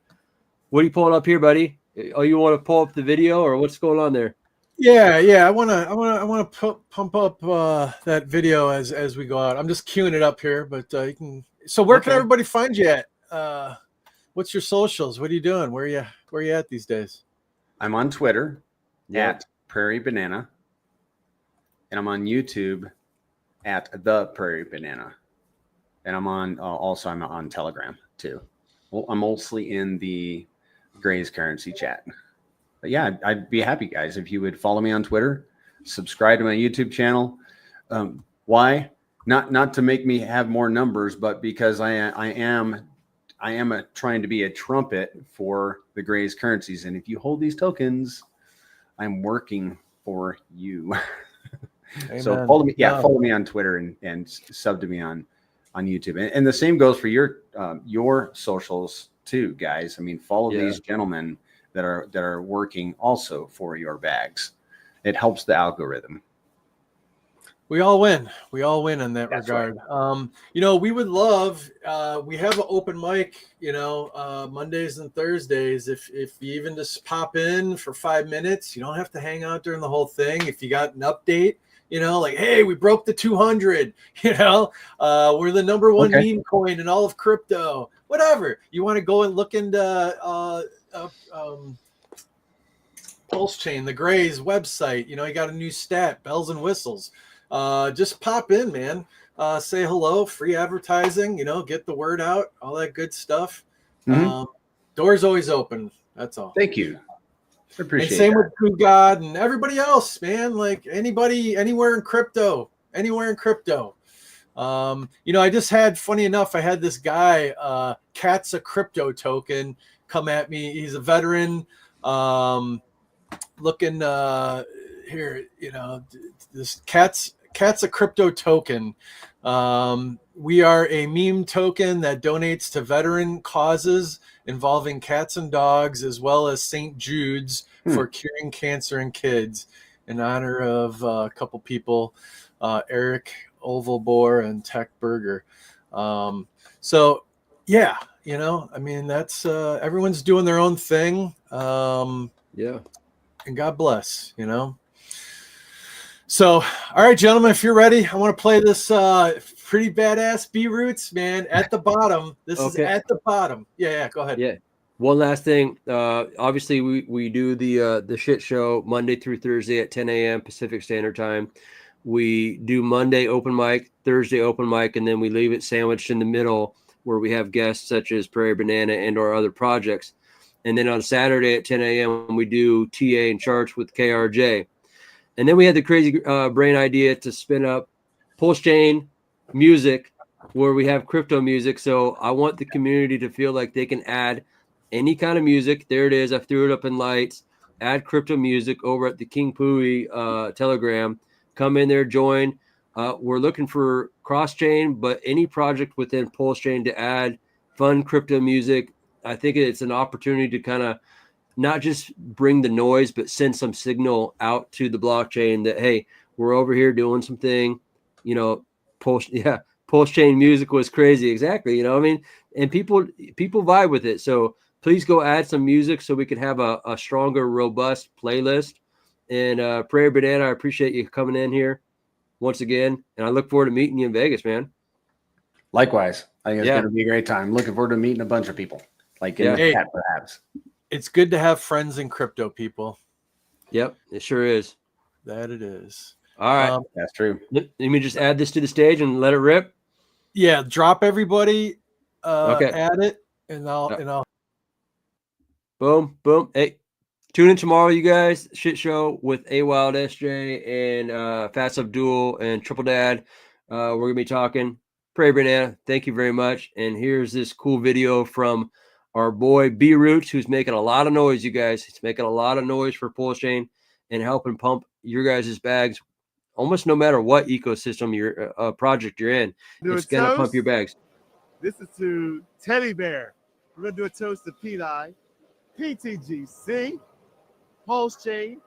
[SPEAKER 3] What are you pulling up here, buddy? Oh, you want to pull up the video, or what's going on there?
[SPEAKER 4] Yeah. I want to pump up that video as we go out. I'm just queuing it up here, but you can. So where can everybody find you at? What's your socials? What are you doing? Where are you at these days?
[SPEAKER 6] I'm on Twitter at Prairie Banana, and I'm on YouTube at the Prairie Banana, and I'm on I'm on Telegram too. Well, I'm mostly in the Gray's Currency chat, but yeah, I'd be happy, guys, if you would follow me on Twitter, subscribe to my YouTube channel. Why? Not to make me have more numbers, but because I am trying to be a trumpet for the Gray's Currencies, and if you hold these tokens, I'm working for you.
[SPEAKER 4] Amen.
[SPEAKER 6] So follow me on Twitter and sub to me on YouTube. And the same goes for your socials too, guys. I mean, follow these gentlemen that are working also for your bags. it helps the algorithm.
[SPEAKER 4] We all win. We all win in that
[SPEAKER 6] That's
[SPEAKER 4] regard. You know, we would love, we have an open mic, you know, Mondays and Thursdays. If you even just pop in for 5 minutes, you don't have to hang out during the whole thing. If you got an update, you know, like, hey, we broke the 200, you know, we're the number one meme coin in all of crypto, whatever. You want to go and look into PulseChain, the Gray's website, you know, you got a new stat, bells and whistles. Just pop in, man. Say hello, free advertising, you know, get the word out, all that good stuff. Doors always open. That's all.
[SPEAKER 6] Thank you. I appreciate
[SPEAKER 4] and same
[SPEAKER 6] that.
[SPEAKER 4] with True God and everybody else, man. Like anybody, anywhere in crypto. You know, I just had, funny enough, I had this guy, Cat's a Crypto Token, come at me. He's a veteran, looking here, you know, this Cat's a Crypto Token. We are a meme token that donates to veteran causes involving cats and dogs, as well as St. Jude's for curing cancer in kids, in honor of a couple people, Eric Ovalbor and Tech Burger. So yeah, you know, I mean, that's everyone's doing their own thing.
[SPEAKER 3] Yeah.
[SPEAKER 4] And God bless, you know. So, all right, gentlemen, if you're ready, I want to play this pretty badass B Roots, man, at the bottom. This is at the bottom. Yeah, go ahead.
[SPEAKER 3] Yeah. One last thing. Obviously, we do the shit show Monday through Thursday at 10 a.m. Pacific Standard Time. We do Monday open mic, Thursday open mic, and then we leave it sandwiched in the middle where we have guests such as Prairie Banana and or other projects. And then on Saturday at 10 a.m., we do TA and charts with KRJ. And then we had the crazy brain idea to spin up PulseChain music where we have crypto music. So I want the community to feel like they can add any kind of music. There it is. I threw it up in lights. Add crypto music over at the King Pui Telegram. Come in there, join. We're looking for cross-chain, but any project within PulseChain to add fun crypto music. I think it's an opportunity to kind of not just bring the noise, but send some signal out to the blockchain that, hey, we're over here doing something, you know, PulseChain music was crazy. Exactly. You know, I mean, and people vibe with it. So please go add some music so we can have a stronger, robust playlist. And Prairie Banana, I appreciate you coming in here once again. And I look forward to meeting you in Vegas, man.
[SPEAKER 6] Likewise. I think it's going to be a great time. Looking forward to meeting a bunch of people, like in the chat, perhaps.
[SPEAKER 4] It's good to have friends in crypto, people.
[SPEAKER 3] Yep, it sure is.
[SPEAKER 4] That it is.
[SPEAKER 3] All right.
[SPEAKER 6] That's true.
[SPEAKER 3] Let me just add this to the stage and let it rip.
[SPEAKER 4] Yeah, drop everybody. Add it, and I'll.
[SPEAKER 3] Boom, boom. Hey, tune in tomorrow, you guys. Shit show with A Wild SJ and Fats Abdul and Triple Dad. We're gonna be talking. Prairie Banana, thank you very much. And here's this cool video from our boy B Roots, who's making a lot of noise, you guys. He's making a lot of noise for PulseChain and helping pump your guys' bags almost no matter what ecosystem your project you're in. It's gonna pump your bags.
[SPEAKER 7] This is to Teddy Bear. We're gonna do a toast to PDI, pTGC, PulseChain,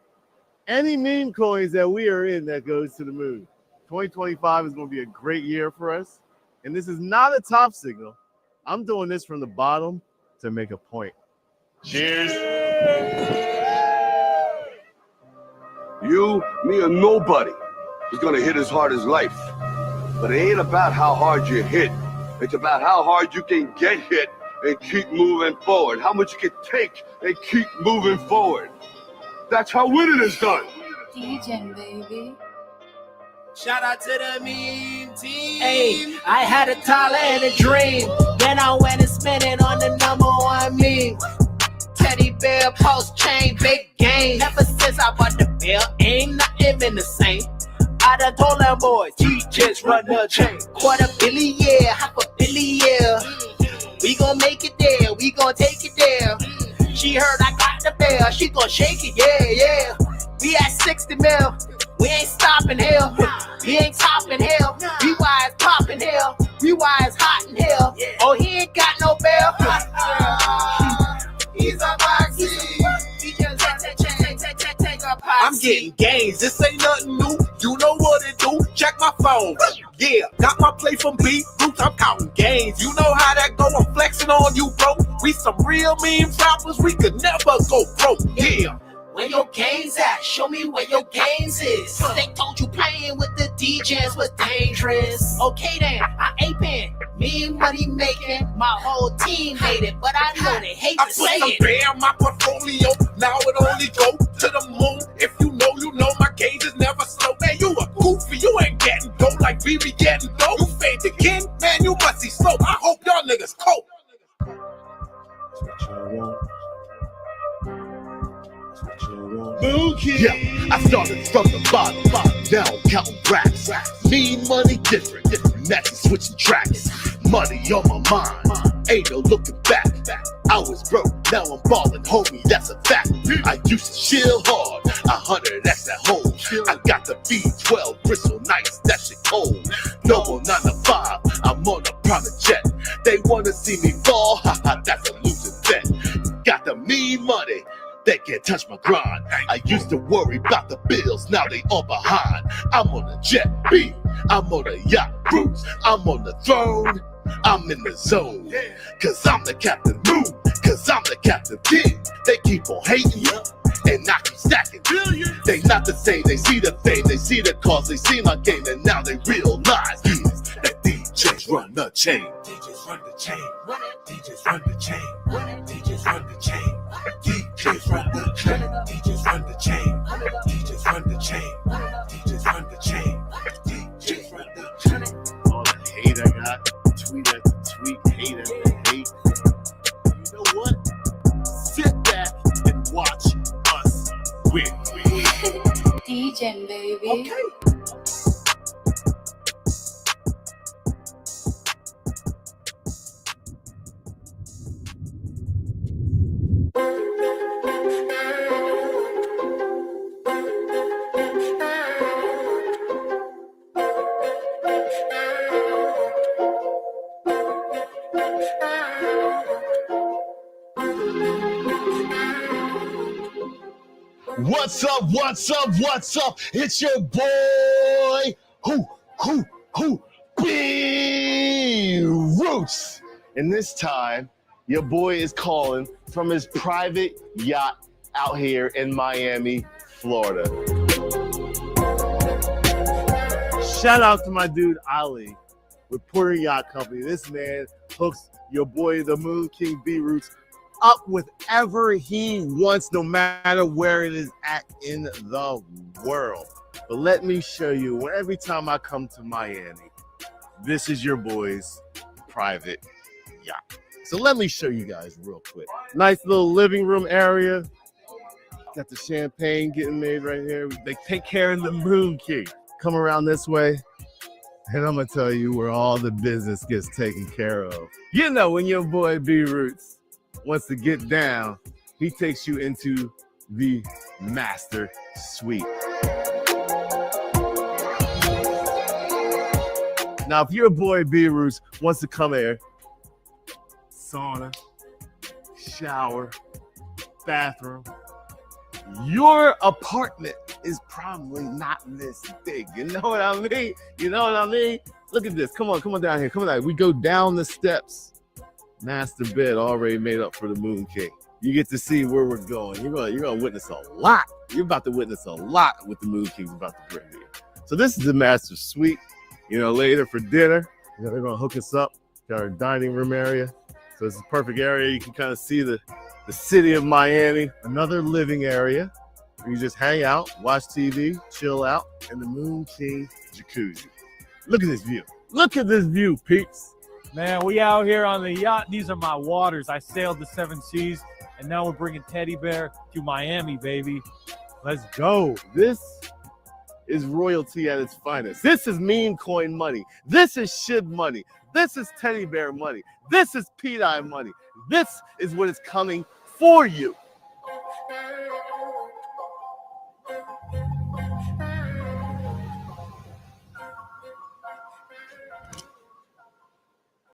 [SPEAKER 7] any meme coins that we are in that goes to the moon. 2025 is gonna be a great year for us. And this is not a top signal. I'm doing this from the bottom to make a point. Cheers.
[SPEAKER 8] You, me, or nobody is going to hit as hard as life. But it ain't about how hard you hit. It's about how hard you can get hit and keep moving forward. How much you can take and keep moving forward. That's how winning is done.
[SPEAKER 9] DJ, baby.
[SPEAKER 2] Shout out to the meme team. Hey, I had a dollar and a dream. Then I went and spent it on the #1 meme. Teddy Bear, PulseChain, big game. Ever since I bought the bill, ain't nothing been the same. I done told them boys, just run the chain. $250 million, $500 million. We gon' make it there, we gon' take it there. She heard I got the bell, she gon' shake it, yeah. We at 60 mil. We ain't stopping hell. We ain't topping hell. We wise popping hell. We wise hot in hell. Oh, he ain't got no bell. He's a boxy. I'm getting gains.
[SPEAKER 10] play from B roots, I'm counting gains. You know how that go, I'm flexing on you, bro. We some real meme rappers, we could never go broke. Yeah.
[SPEAKER 11] Where your gains at? Show me where your gains is. They told you playing with the DJs was dangerous. Okay then, I aping. Me and money making. My whole team made it, but I know they hate
[SPEAKER 10] I
[SPEAKER 11] to
[SPEAKER 10] put
[SPEAKER 11] say
[SPEAKER 10] some
[SPEAKER 11] it.
[SPEAKER 10] bear in my portfolio. Now it only go to the moon. If you know, my gauge is never slow. Man, you a goofy, you ain't getting dough like BB getting dough. You fade again, man, you must be slow. I hope y'all niggas cope.
[SPEAKER 8] Yeah, I started from the bottom, now I'm counting racks. Mean money different, next switching tracks. Money on my mind, ain't no looking back. I was broke, now I'm ballin', homie, that's a fact. I used to chill hard, 100x at home. I got the B12 bristle nights, that shit cold. No more 9 to 5, I'm on a private jet. They wanna see me fall, haha, that's a losing bet. Got the mean money, they can't touch my grind. I used to worry about the bills, now they all behind. I'm on a jet B, I'm on a yacht cruise, I'm on the throne, I'm in the zone. Cause I'm the Captain Moon, cause I'm the Captain King. They keep on hating and I keep stacking. They not the same, they see the fame, they see the cause, they see my game, and now they realize that DJs run the chain.
[SPEAKER 10] DJs run the chain. DJs run the chain. DJs run the chain. DJs run the chain. DJs run the chain. DJs run the chain. DJs run the chain. DJs run the chain.
[SPEAKER 7] All the hate I got, tweet after tweet, hate after hate. You know what? Sit back and watch us win.
[SPEAKER 9] DJ, baby.
[SPEAKER 10] Okay.
[SPEAKER 7] What's up? What's up? What's up? It's your boy, B Roots. And this time, your boy is calling from his private yacht out here in Miami, Florida. Shout out to my dude Ali with Porter Yacht Company. This man hooks your boy, the Moon King B Roots, up with whatever he wants, no matter where it is at in the world. But let me show you, every time I come to Miami, this is your boy's private yacht. So let me show you guys real quick. Nice little living room area. Got the champagne getting made right here. They take care of the Moon King. Come around this way, and I'm gonna tell you where all the business gets taken care of. You know, when your boy B Roots wants to get down, he takes you into the master suite. Now, if your boy B Roots wants to come here, sauna, shower, bathroom, your apartment is probably not this big. You know what I mean? You know what I mean? Look at this. Come on down here. Come on down. We go down the steps. Master bed already made up for the Moon King. You get to see where we're going. You're gonna witness a lot. You're about to witness a lot with the Moon King's about to bring you. So this is the master suite. You know, later for dinner, you know, they're gonna hook us up. Got our dining room area. So it's a perfect area. You can kind of see the city of Miami. Another living area where you just hang out, watch TV, chill out, and the Moon King jacuzzi. Look at this view. Look at this view, peeps.
[SPEAKER 12] Man, we out here on the yacht. These are my waters. I sailed the 7 seas, and now we're bringing Teddy Bear to Miami, baby. Let's go.
[SPEAKER 7] This is royalty at its finest. This is meme coin money. This is SHIB money. This is Teddy Bear money. This is PDI money. This is what is coming for you.